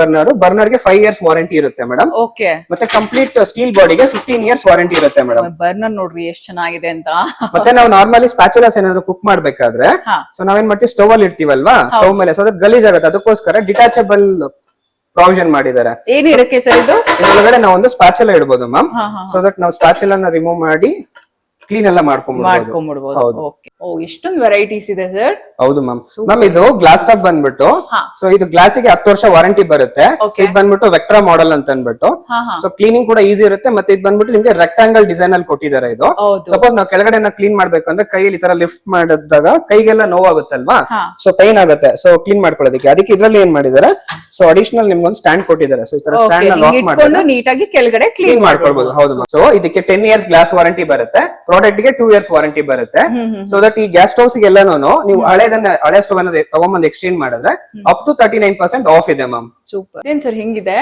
ಬರ್ನರ್ ಗೆ 5 years ವಾರಂಟಿ ಇರುತ್ತೆ ಮೇಡಮ್. ಓಕೆ. ಮತ್ತೆ ಕಂಪ್ಲೀಟ್ ಸ್ಟೀಲ್ ಬಾಡಿಗೆ 15 years ವಾರಂಟಿ ಇರುತ್ತೆ ಮೇಡಮ್. ಬರ್ನರ್ ನೋಡ್ರಿ ಎಷ್ಟು ಚೆನ್ನಾಗಿದೆ ಅಂತ. ಮತ್ತೆ ನಾವು ನಾರ್ಮಲಿ ಸ್ಪ್ಯಾಚುಲಾಸ್ ಏನಾದ್ರು ಕುಕ್ ಮಾಡ್ಬೇಕಾದ್ರೆ ಹಾ. ಸೊ ನಾವೇನ್ ಮಾಡ್ತೀವಿ, ಸ್ಟವ್ ಅಲ್ಲಿ ಇರ್ತೀವಲ್ವಾ, ಸ್ಟವ್ ಮೇಲೆ ಸೊ ಅದು ಗಲೀಜ್ ಆಗುತ್ತೆ. ಅದಕ್ಕೋಸ್ಕರ ಡಿಟಾಚಬಲ್ ಪ್ರಾವಿಷನ್ ಮಾಡಿದ್ದಾರೆ. ಏನಿರಕ್ಕೆ ಸರ್ ಇದು? ಇದ್ರೊಳಗಡೆ ನಾವು ಒಂದು ಸ್ಪ್ಯಾಚುಲಾ ಇಡಬಹುದು ಮ್ಯಾಮ್. ಹಾ, ಹಾ, ಸೊ ದಟ್ ನಾವು ಸ್ಪ್ಯಾಚುಲಾನ ರಿಮೂವ್ ಮಾಡಿ ಕ್ಲೀನ್ ಎಲ್ಲ ಮಾಡ್ಕೊಂಡ್ಬಿಡ್ಬೋದು. ಮಾಡ್ಕೊಂಡ್ಬಿಡ್ಬೋದು. ಓಕೆ. ಓ, ಇಷ್ಟೊಂದು ವೆರೈಟೀಸ್ ಇದೆ ಸರ್. ಹೌದು ಮ್ಯಾಮ್. ಮ್ಯಾಮ್ ಇದು ಗ್ಲಾಸ್ ಟಾಪ್ ಬಂದ್ಬಿಟ್ಟು, ಹಾ. ಸೊ ಇದು ಗ್ಲಾಸಿಗೆ 10 ವರ್ಷ ವಾರಂಟಿ ಬರುತ್ತೆ. Okay. ಇದು ಬಂದ್ಬಿಟ್ಟು ವೆಕ್ಟ್ರಾ ಮಾಡೆಲ್ ಅಂತ ಅನ್ಬಿಟ್ಟು, ಹಾ, ಹಾ. ಸೊ ಕ್ಲೀನಿಂಗ್ ಕೂಡ ಈಸಿ ಇರುತ್ತೆ. ಮತ್ತೆ ಇದು ಬಂದ್ಬಿಟ್ಟು ನಿಮ್ಗೆ ರೆಕ್ಟಾಂಗಲ್ ಡಿಸೈನ್ ಅಲ್ಲಿ ಕೊಟ್ಟಿದ್ದಾರೆ. ಇದು ಹೌದು. ಸಪೋಸ್ ನಾವು ಕೆಳಗಡೆ ಕ್ಲೀನ್ ಮಾಡ್ಬೇಕಂದ್ರೆ ಕೈಯಲ್ಲಿ ಈ ತರ ಲಿಫ್ಟ್ ಮಾಡಿದಾಗ ಕೈಗೆಲ್ಲ ನೋವಾಗುತ್ತಲ್ವಾ, ಹಾ. ಸೊ ಪೈನ್ ಆಗುತ್ತೆ. ಸೊ ಕ್ಲೀನ್ ಮಾಡ್ಕೊಳ್ಳೋದಕ್ಕೆ ಅದಕ್ಕೆ ಇದ್ರಲ್ಲಿ ಏನ್ ಮಾಡಿದ್ದಾರೆ, ಸೊ ಅಡಿಷನಲ್ ನಿಮ್ಗೆ ಒಂದು ಸ್ಟ್ಯಾಂಡ್ ಕೊಟ್ಟಿದ್ದಾರೆ. ಸೊ ಈ ತರ ಸ್ಟ್ಯಾಂಡ್ ನ ಲಾಕ್ ಮಾಡಿ ನೀಟಾಗಿ ಕೆಳಗಡೆ ಕ್ಲೀನ್ ಕ್ಲೀನ್ ಮಾಡ್ಕೊಳ್ಬಹುದು. ಹೌದು. ಸೊ ಇದಕ್ಕೆ 10 years ಗ್ಲಾಸ್ ವಾರಂಟಿ ಬರುತ್ತೆ. ಪ್ರಾಡಕ್ಟ್ ಗೆ 2 years ವಾರಂಟಿ ಬರುತ್ತೆ. ಸೊ ದಟ್ ಈ ಗ್ಯಾಸ್ ಸ್ಟವ್ಸ್ ಎಲ್ಲಾನು ನೀವು ಹಳೆ ಸ್ಟವ್ ಅನ್ನ ತಗೊಂಡ್ಬಂದು ಎಕ್ಸ್ಚೇಂಜ್ ಮಾಡಿದ್ರೆ ಅಪ್ ಟು 39% ಆಫ್ ಇದೆ ಮ್ಯಾಮ್. ಸೂಪರ್. ಏನ್ ಸರ್ ಹಿಂಗಿದೆ?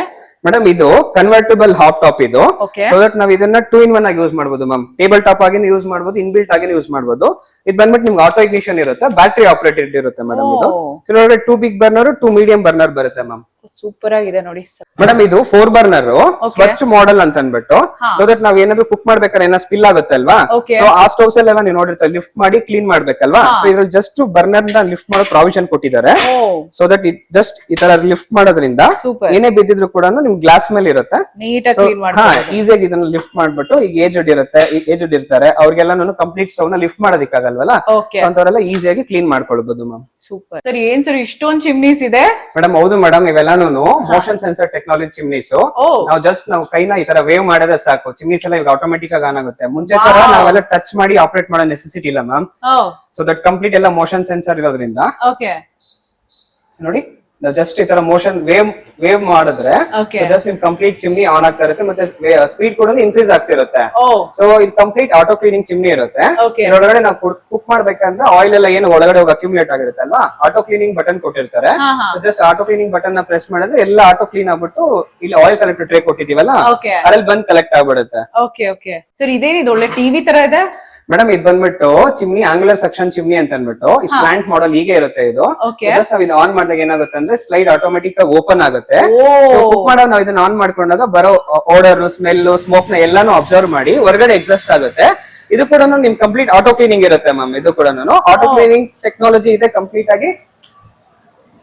ಮೇಡಮ್ ಇದು ಕನ್ವರ್ಟಬಲ್ ಹಾಟ್ ಟಾಪ್ ಇದು. Okay. ಸೊ ದಟ್ ನಾವ್ ಇದನ್ನ 2 in 1 ಆಗಿ ಯೂಸ್ ಮಾಡಬಹುದು ಮ್ಯಾಮ್. ಟೇಬಲ್ ಟಾಪ್ ಆಗಿನೂ ಯೂಸ್ ಮಾಡಬಹುದು, ಇನ್ಬಿಲ್ಟ್ ಆಗಿನೂ ಯೂಸ್ ಮಾಡಬಹುದು. ಇದು ಬಂದ್ಬಿಟ್ಟು ನಿಮ್ಗೆ ಆಟೋ ಇಗ್ನಿಷನ್ ಇರುತ್ತೆ, ಬ್ಯಾಟರಿ ಆಪರೇಟೆಡ್ ಇರುತ್ತೆ ಮೇಡಮ್. ಇದು ಇದರೊಳಗೆ 2 ಬಿಗ್ ಬರ್ನರ್, 2 ಮೀಡಿಯಂ ಬರ್ನರ್ ಬರುತ್ತೆ ಮ್ಯಾಮ್. ಸೂಪರ್ ಆಗಿದೆ ನೋಡಿ. ಮೇಡಮ್ ಇದು 4 ಬರ್ನರ್ ಸ್ವಚ್ಛ ಮಾಡೆಲ್ ಅಂತ ಅನ್ಬಿಟ್ಟು, ಹಾ. ಸೊ ದಟ್ ನಾವ್ ಏನಾದ್ರು ಕುಕ್ ಮಾಡ್ಬೇಕಾದ್ರೆ ಏನಾದ್ರು ಸ್ಪಿಲ್ ಆಗುತ್ತಲ್ವಾ, Okay. ಸೊ ಆ ಸ್ಟವ್ಸ್ ಎಲ್ಲ ನೀವು ನೋಡಿರ್ತಾರೆ ಲಿಫ್ಟ್ ಮಾಡಿ ಕ್ಲೀನ್ ಮಾಡ್ಬೇಕಲ್ವಾ, ಸೊ ಇದ್ರಲ್ಲಿ ಜಸ್ಟ್ ಬರ್ನರ್ ಲಿಫ್ಟ್ ಮಾಡೋ ಪ್ರಾವಿಷನ್ ಕೊಟ್ಟಿದ್ದಾರೆ. ಓ, ಸೊ ದಟ್ ಜಸ್ಟ್ ಈ ತರ ಲಿಫ್ಟ್ ಮಾಡೋದ್ರಿಂದ ಇರೋದ್ರಿಂದ Super. ಏನೇ ಬಿದ್ದಿದ್ರು ಕೂಡ ನಿಮ್ ಗ್ಲಾಸ್ ಮೇಲೆ ಇರುತ್ತೆ. ನೀಟಾಗಿ So, ಕ್ಲೀನ್ ಹಾ ಮಾಡ್ಬೋದು. ಈಸಿಯಾಗಿ ಇದನ್ನ ಲಿಫ್ಟ್ ಮಾಡ್ಬಿಟ್ಟು ಈಗ ಏಜ್ಡ್ ಇರುತ್ತೆ, ಏಜ್ಡ್ ಇರ್ತಾರೆ, ಅವ್ರಿಗೆಲ್ಲ ಕಂಪ್ಲೀಟ್ ಸ್ಟವ್ ನ ಲಿಫ್ಟ್ ಮಾಡೋದಕ್ಕಾಗಲ್ವಲ್ಲ, ಓಕೆ, ಅಂತವರೆಲ್ಲ ಈಸಿಯಾಗಿ ಕ್ಲೀನ್ ಮಾಡ್ಕೊಳ್ಬಹುದು ಮ್ಯಾಮ್. ಸೂಪರ್. ಸರ್ ಏನ್ ಸರ್ ಇಷ್ಟೊಂದ್ ಚಿಮ್ನೀಸ್ ಇದೆ? ಮೇಡಮ್ ಹೌದು madam, ಇವೆಲ್ಲಾನು motion sensor technology chimneys. ಓ ನಾವು ಕೈನ ಈ ತರ ವೇವ್ ಮಾಡಿದ್ರೆ ಸಾಕು, ಚಿಮ್ನೀಸ್ ಎಲ್ಲ ಈಗ ಆಟೋಮೆಟಿಕ್ ಆಗಿ ಆನ್ ಆಗುತ್ತೆ. ಮುಂಚೆ ತರ ನಾವೆಲ್ಲ ಟಚ್ ಮಾಡಿ ಆಪರೇಟ್ ಮಾಡೋ ನೆಸೆಸಿಟಿ ಇಲ್ಲ ಮ್ಯಾಮ್. ಸೊ ದಟ್ ಕಂಪ್ಲೀಟ್ ಎಲ್ಲ ಮೋಷನ್ ಸೆನ್ಸರ್ ಇರೋದ್ರಿಂದ ಓಕೆ ನೋಡಿ, ನಾವು ಜಸ್ಟ್ ಈ ತರ ಮೋಷನ್ ವೇವ್ ಮಾಡಿದ್ರೆ ಜಸ್ಟ್ ನಿಮ್ ಕಂಪ್ಲೀಟ್ ಚಿಮ್ನಿ ಆನ್ ಆಗ್ತಾ ಇರುತ್ತೆ, ಮತ್ತೆ ಸ್ಪೀಡ್ ಕೂಡ ಇನ್ಕ್ರೀಸ್ ಆಗ್ತಿರುತ್ತೆ. ಸೊ ಇದು ಕಂಪ್ಲೀಟ್ ಆಟೋ ಕ್ಲೀನಿಂಗ್ ಚಿಮ್ನಿ ಇರುತ್ತೆ. ಒಳಗಡೆ ನಾವು ಕುಕ್ ಮಾಡ್ಬೇಕಂದ್ರೆ ಆಯಿಲ್ ಎಲ್ಲ ಏನು ಒಳಗಡೆ ಹೋಗಿ ಅಕ್ಯುಮುಲೇಟ್ ಆಗಿರುತ್ತೆ ಅಲ್ವಾ, ಆಟೋ ಕ್ಲೀನಿಂಗ್ ಬಟನ್ ಕೊಟ್ಟಿರ್ತಾರೆ. So just auto cleaning button ನ ಪ್ರೆಸ್ ಮಾಡಿದ್ರೆ ಎಲ್ಲ ಆಟೋ ಕ್ಲೀನ್ ಆಗ್ಬಿಟ್ಟು ಇಲ್ಲಿ ಆಯಿಲ್ ಕಲೆಕ್ಟರ್ ಟ್ರೇ ಕೊಟ್ಟಿದೀವಲ್ಲ ಅದ್ರಲ್ಲಿ ಬಂದ್ ಕಲೆಕ್ಟ್ ಆಗ್ಬಿಡುತ್ತೆ. ಓಕೆ ಓಕೆ ಸರ್, ಇದೇನಿದು ಒಳ್ಳೆ ಟಿವಿ ತರ ಇದೆ ಮೇಡಮ್. ಇದು ಬಂದ್ಬಿಟ್ಟು ಚಿಮ್ನಿ ಆಂಗ್ಯುಲರ್ ಸೆಕ್ಷನ್ ಚಿಮ್ನಿ ಅಂತ ಅನ್ಬಿಟ್ಟು ಈ ಸ್ಲಾಂಟ್ ಮಾಡಲ್ ಹೀಗೆ ಇರುತ್ತೆ. ಇದು ಜಸ್ಟ್ ನಾವ್ ಇದು ಆನ್ ಮಾಡಿದಾಗ ಏನಾಗುತ್ತೆ ಅಂದ್ರೆ ಸ್ಲೈಡ್ ಆಟೋಮೆಟಿಕ್ ಆಗಿ ಓಪನ್ ಆಗುತ್ತೆ. ಸೊ ಕುಕ್ ಮಾಡೋ ನಾವು ಇದನ್ನ ಆನ್ ಮಾಡ್ಕೊಂಡಾಗ ಬರೋ ಓಡರ್, ಸ್ಮೆಲ್, ಸ್ಮೋಕ್ ನ ಎಲ್ಲಾನು ಅಬ್ಸರ್ವ್ ಮಾಡಿ ಹೊರಗಡೆ ಎಕ್ಸಾಸ್ಟ್ ಆಗುತ್ತೆ. ಇದು ಕೂಡ ನಿಮ್ ಕಂಪ್ಲೀಟ್ ಆಟೋ ಕ್ಲೀನಿಂಗ್ ಇರುತ್ತೆ ಮ್ಯಾಮ್. ಇದು ಕೂಡ ಆಟೋ ಕ್ಲೀನಿಂಗ್ ಟೆಕ್ನಾಲಜಿ ಇದೆ ಕಂಪ್ಲೀಟ್ ಆಗಿ,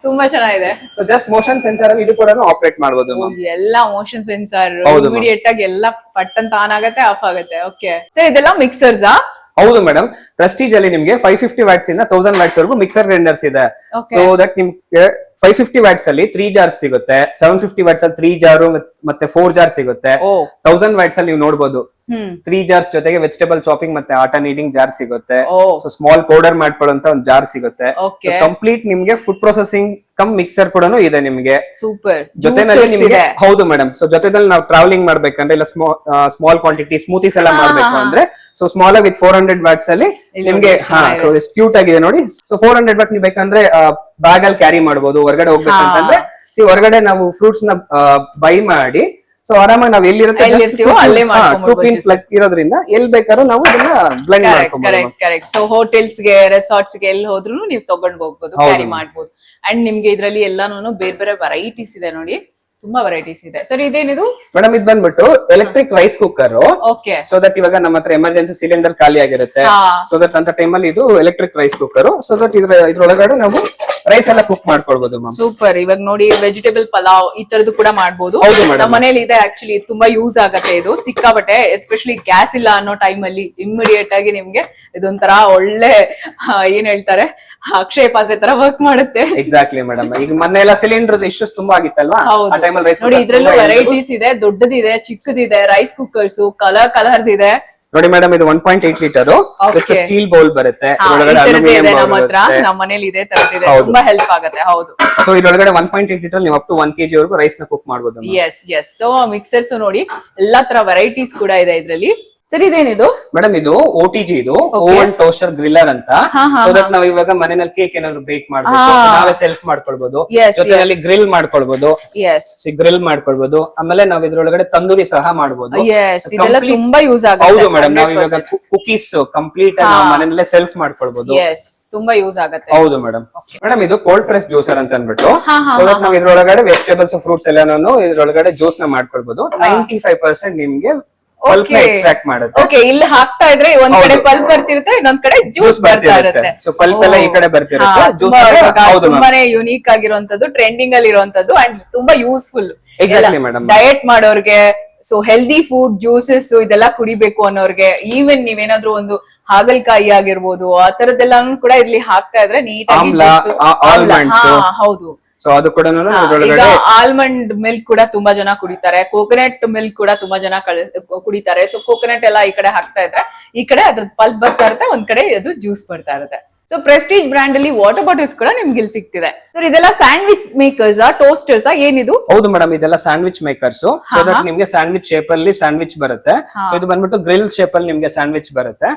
ತುಂಬಾ ಚೆನ್ನಾಗಿದೆ. ಸೊ ಜಸ್ಟ್ ಮೋಷನ್ ಸೆನ್ಸರ್ ಅಲ್ಲಿ ಇದು ಕೂಡ ಆಪರೇಟ್ ಮಾಡಬಹುದು ಮ್ಯಾಮ್. ಎಲ್ಲ ಮೋಷನ್ ಸೆನ್ಸರ್ ಇಮಿಡಿಯೇಟ್ ಆಗಿ ಎಲ್ಲ ಪಟ್ ಅಂತ ಆನ್ ಆಗುತ್ತೆ, ಆಫ್ ಆಗುತ್ತೆ. ಓಕೆ ಸರ್, ಇದೆಲ್ಲ ಮಿಕ್ಸರ್ಸ್? ಹೌದು ಮೇಡಮ್, ಪ್ರೆಸ್ಟೀಜ್ ಅಲ್ಲಿ ನಿಮ್ಗೆ 550 ವ್ಯಾಟ್ಸ್ ಇಂದ 1000 ವ್ಯಾಟ್ಸ್ ವರೆಗೂ ಮಿಕ್ಸರ್ ಗ್ರೈಂಡರ್ಸ್ ಇದೆ. ಸೊ ದಟ್ ನಿಮ್ಗೆ 550 ವ್ಯಾಟ್ಸ್ ಅಲ್ಲಿ 3 ಜಾರ್ಸ್ ಸಿಗುತ್ತೆ, 750 ವ್ಯಾಟ್ಸ್ ಅಲ್ಲಿ 3 ಜಾರು ಮತ್ತೆ 4 ಜಾರ್ ಸಿಗುತ್ತೆ. 1000 ವ್ಯಾಟ್ಸ್ ಅಲ್ಲಿ ನೀವು ನೋಡಬಹುದು 3 ಜಾರ್ಸ್ ಜೊತೆಗೆ ವೆಜಿಟೇಬಲ್ ಚಾಪಿಂಗ್ ಮತ್ತೆ ಆಟಾ ನೀಡಿಂಗ್ ಜಾರ್ ಸಿಗುತ್ತೆ. ಸೊ ಸ್ಮಾಲ್ ಪೌಡರ್ ಮಾಡ್ಕೊಳ್ಳುವಂತ ಒಂದು ಜಾರ್ ಸಿಗುತ್ತೆ. ಕಂಪ್ಲೀಟ್ ನಿಮ್ಗೆ ಫುಡ್ ಪ್ರೊಸೆಸಿಂಗ್ ಕಮ್ ಮಿಕ್ಸರ್ ಕೂಡ ಇದೆ ನಿಮ್ಗೆ. ಸೂಪರ್. ಜೊತೆನಲ್ಲಿ ನಿಮ್ಗೆ ಹೌದು ಮೇಡಮ್. ಸೊ ಜೊತೆದಲ್ಲಿ ನಾವು ಟ್ರಾವೆಲಿಂಗ್ ಮಾಡ್ಬೇಕಂದ್ರೆ ಇಲ್ಲ ಸ್ಮಾಲ್ ಕ್ವಾಂಟಿಟಿ ಸ್ಮೂತೀಸ್ ಎಲ್ಲ ಮಾಡ್ಬೇಕು ಅಂದ್ರೆ ಸೊ ಸ್ಮಾಲ್ ಆಗಿ 400 ವ್ಯಾಟ್ಸ್ ಅಲ್ಲಿ ನಿಮ್ಗೆ ಸೊ ಎಷ್ಟು ಕ್ಯೂಟ್ ಆಗಿದೆ ನೋಡಿ. ಸೊ 400 ವ್ಯಾಟ್ಸ್ ನೀವು ಬೇಕಂದ್ರೆ ಬ್ಯಾಗ್ ಅಲ್ಲಿ ಕ್ಯಾರಿ ಮಾಡಬಹುದು. ಹೊರಗಡೆ ಹೋಗ್ಬೇಕಂತಂದ್ರೆ ಹೊರಗಡೆ ನಾವು ಫ್ರೂಟ್ಸ್ ನ ಬೈ ಮಾಡಿ ಸೊ ಆರಾಮಾಗಿ ನಾವ್ ಎಲ್ಲಿರುತ್ತೆ ಟೂ ಪಿನ್ ಪ್ಲಗ್ ಇರೋದ್ರಿಂದ ಎಲ್ಲಿ ಬೇಕಾದ್ರೂ ನಾವು ಇದನ್ನ ಬ್ಲೆಂಡ್ ಮಾಡ್ಕೊಬಹುದು. ಕರೆಕ್ಟ್. ಸೊ ಹೋಟೆಲ್ಸ್ ಗೆ, ರೆಸಾರ್ಟ್ಸ್ ಗೆ ಎಲ್ಲಿ ಹೋದ್ರು ನೀವು ತಗೊಂಡ್ ಹೋಗ್ಬೋದು, ಕ್ಯಾರಿ ಮಾಡ್ಬೋದು. ಅಂಡ್ ನಿಮ್ಗೆ ಇದ್ರಲ್ಲಿ ಎಲ್ಲಾನು ಬೇರೆ ಬೇರೆ ವೆರೈಟೀಸ್ ಇದೆ ನೋಡಿ, ತುಂಬಾ ವೆರೈಟೀಸ್ ಇದೆ. ಸರ್ ಇದೇನಿದು? ಮೇಡಮ್ ಇದು ಬಂದ್ಬಿಟ್ಟು electric rice cooker. Okay. So that ಇವಾಗ ನಮ್ಮ ಹತ್ರ ಎಮರ್ಜೆನ್ಸಿ ಸಿಲಿಂಡರ್ ಖಾಲಿ ಆಗಿರುತ್ತೆ. ಸೊ ದಟ್ ಅಂತ ಟೈಮಲ್ಲಿ ಇದು electric rice cooker. So that ಇದ್ರೊಳಗಡೆ ನಾವು ರೈಸ್ ಎಲ್ಲ ಕುಕ್ ಮಾಡ್ಕೊಳ್ಬಹುದು. ಸೂಪರ್. ಇವಾಗ ನೋಡಿ ವೆಜಿಟೇಬಲ್ ಪಲಾವ್ ಈ ತರದ್ದು ಕೂಡ ಮಾಡ್ಬೋದು. ನಮ್ಮ ಮನೇಲಿ ಇದೆ ಆಕ್ಚುಲಿ, ತುಂಬಾ ಯೂಸ್ ಆಗತ್ತೆ ಇದು ಸಿಕ್ಕಾಬಟ್ಟೆ. ಎಸ್ಪೆಷಲಿ ಗ್ಯಾಸ್ ಇಲ್ಲ ಅನ್ನೋ ಟೈಮ್ ಅಲ್ಲಿ ಇಮಿಡಿಯೇಟ್ ಆಗಿ ನಿಮ್ಗೆ ಇದೊಂಥರ ಒಳ್ಳೆ ಏನ್ ಹೇಳ್ತಾರೆ ಅಕ್ಷಯ ಪಾತ್ರೆ ತರ ವರ್ಕ್ ಮಾಡುತ್ತೆ. Exactly madam. ಈಗ ಮೊನ್ನೆ ಎಲ್ಲ ಸಿಲಿಂಡರ್ ಇಶ್ಯೂಸ್ ತುಂಬಾ ಆಗಿತ್ತಲ್ವಾ, ಆ ಟೈಮಲ್ಲಿ ರೈಸ್ ನೋಡಿ ಇದ್ರಲ್ಲೂ ವೆರೈಟೀಸ್ ಇದೆ, ದೊಡ್ಡದಿದೆ, ಚಿಕ್ಕದಿದೆ, ರೈಸ್ ಕುಕ್ಕರ್ಸ್ ಕಲರ್ಸ್ ಇದೆ ನೋಡಿ ಮೇಡಮ್. ಇದು 1.8 ಲೀಟರ್ ಸ್ಟೀಲ್ ಬೌಲ್ ಬರುತ್ತೆ. ನಮ್ಮ ಹತ್ರ ನಮ್ಮ ಮನೇಲಿ ಇದೆ ತರದಿದೆ, ತುಂಬಾ ಹೆಲ್ಪ್ ಆಗುತ್ತೆ. ಹೌದು. ಸೊ ಇದ್ರೊಳಗಡೆ 1.8 ಲೀಟರ್ ನೀವು ಅಪ್ ಟು 1 kg ವರೆಗೂ ರೈಸ್ ನ ಕುಕ್ ಮಾಡಬಹುದು. Yes yes. ಸೊ ಮಿಕ್ಸರ್ಸ್ ನೋಡಿ ಎಲ್ಲಾ ತರ ವೆರೈಟೀಸ್ ಕೂಡ ಇದೆ ಇದ್ರಲ್ಲಿ. ಸರ್ ಇದೇನಿದು? ಮೇಡಮ್ ಇದು OTG, ಇದು ಓವನ್ ಟೋಸ್ಟರ್ ಗ್ರಿಲ್ಲರ್ ಅಂತ. ಸೊ ದಟ್ ನಾವು ಇವಾಗ ಮನೆಯಲ್ಲಿ ಕೇಕ್ ಏನಾದ್ರು ಬೇಕ್ ಮಾಡ್ಬೇಕು, ನಾವೇ ಸೆಲ್ಫ್ ಮಾಡ್ಕೊಳ್ಬಹುದು. ಜೊತೆಯಲ್ಲಿ ಗ್ರಿಲ್ ಮಾಡ್ಕೊಳ್ಬಹುದು, ಗ್ರಿಲ್ ಮಾಡ್ಕೊಳ್ಬಹುದು. ಆಮೇಲೆ ನಾವು ಇದ್ರೊಳಗಡೆ ತಂದೂರಿ ಸಹ ಮಾಡಬಹುದು. ತುಂಬಾ ಯೂಸ್ ಆಗುತ್ತೆ. ಹೌದು ಮೇಡಮ್. ನಾವು ಇವಾಗ ಕುಕೀಸ್ ಕಂಪ್ಲೀಟ್ ಮನೆಯಲ್ಲೇ ಸೆಲ್ಫ್ ಮಾಡ್ಕೊಳ್ಬಹುದು. ತುಂಬಾ ಯೂಸ್ ಆಗುತ್ತೆ. ಹೌದು ಮೇಡಮ್. ಮೇಡಮ್ ಇದು ಕೋಲ್ಡ್ ಪ್ರೆಸ್ ಜ್ಯೂಸರ್ ಅಂತ ಅನ್ಬಿಟ್ಟು ಸೊ ದಟ್ ನಾವು ಇದ್ರೊಳಗಡೆ ವೆಜಿಟೇಬಲ್ಸ್ ಫ್ರೂಟ್ಸ್ ಎಲ್ಲಾನು ಇದ್ರೊಳಗಡೆ ಜ್ಯೂಸ್ ನ ಮಾಡ್ಕೊಳ್ಬಹುದು. 95% ನಿಮ್ಗೆ ಪಲ್ಪ್ ಎಕ್ಸ್ಟ್ರಾಕ್ಟ್ ಮಾಡುತ್ತೆ. ಓಕೆ. ಇಲ್ಲಿ ಹಾಕ್ತಾ ಇದ್ರೆ ಒಂದ್ ಕಡೆ ಪಲ್ಪ್ ಬರ್ತಿರುತ್ತೆ, ಇನ್ನೊಂದ್ ಕಡೆ ಜ್ಯೂಸ್ ಬರ್ತಾ ಇರುತ್ತೆ. ಸೊ ಪಲ್ಪ್ ಎಲ್ಲ ಈ ಕಡೆ ಬರ್ತಿರುತ್ತೆ, ಜ್ಯೂಸ್ ತುಂಬಾನೇ ಯುನೀಕ್ ಆಗಿರುವಂತದ್ದು, ಟ್ರೆಂಡಿಂಗ್ ಅಲ್ಲಿ ಇರುವಂತದ್ದು ಅಂಡ್ ತುಂಬಾ ಯೂಸ್ಫುಲ್. Exactly madam. ಡಯಟ್ ಮಾಡೋರ್ಗೆ, ಸೊ ಹೆಲ್ದಿ ಫುಡ್ ಜ್ಯೂಸಸ್ ಇದೆಲ್ಲ ಕುಡಿಬೇಕು ಅನ್ನೋರ್ಗೆ, ಈವನ್ ನೀವೇನಾದ್ರೂ ಒಂದು ಹಾಗಲಕಾಯಿ ಆಗಿರ್ಬೋದು ಆ ತರದ್ದೆಲ್ಲಾನು ಕೂಡ ಇಲ್ಲಿ ಹಾಕ್ತಾ ಇದ್ರೆ ನೀಟಾಗಿ ಹೌದು. ಸೊ ಅದು ಕೂಡ ಆಲ್ಮಂಡ್ ಮಿಲ್ಕ್ ಕೂಡ ತುಂಬಾ ಜನ ಕುಡಿತಾರೆ, ಕೋಕೋನಟ್ ಮಿಲ್ಕ್ ಕೂಡ ತುಂಬಾ ಜನ ಕುಡಿತಾರೆ. ಸೊ ಕೋಕೋನಟ್ ಎಲ್ಲ ಈ ಕಡೆ ಹಾಕ್ತಾ ಇದ್ರೆ ಈ ಕಡೆ ಅದ್ರ ಪಲ್ಪ್ ಬರ್ತಾ ಇರುತ್ತೆ, ಒಂದ್ ಕಡೆ ಅದು ಜ್ಯೂಸ್ ಬರ್ತಾ ಇರುತ್ತೆ. ಸೊ ಪ್ರೆಸ್ಟೀಜ್ ಬ್ರ್ಯಾಂಡ್ ಅಲ್ಲಿ ವಾಟರ್ ಬಾಟಲ್ಸ್ ಕೂಡ ನಿಮ್ಗೆ ಇಲ್ಲಿ ಸಿಗ್ತಿದೆ. ಸರ್ ಇದೆಲ್ಲ ಸ್ಯಾಂಡ್ವಿಚ್ ಮೇಕರ್ಸ್, ಟೋಸ್ಟರ್ಸ್, ಏನಿದು? ಹೌದು ಮೇಡಮ್, ಇದೆಲ್ಲ ಸ್ಯಾಂಡ್ವಿಚ್ ಮೇಕರ್ಸ್. ಸೊ ದಟ್ ನಿಮ್ಗೆ ಸ್ಯಾಂಡ್ವಿಚ್ ಶೇಪ್ ಅಲ್ಲಿ ಸ್ಯಾಂಡ್ವಿಚ್ ಬರುತ್ತೆ. ಸೊ ಇದು ಬಂದ್ಬಿಟ್ಟು ಗ್ರಿಲ್ ಶೇಪ್ ಅಲ್ಲಿ ನಿಮ್ಗೆ ಸ್ಯಾಂಡ್ವಿಚ್ ಬರುತ್ತೆ.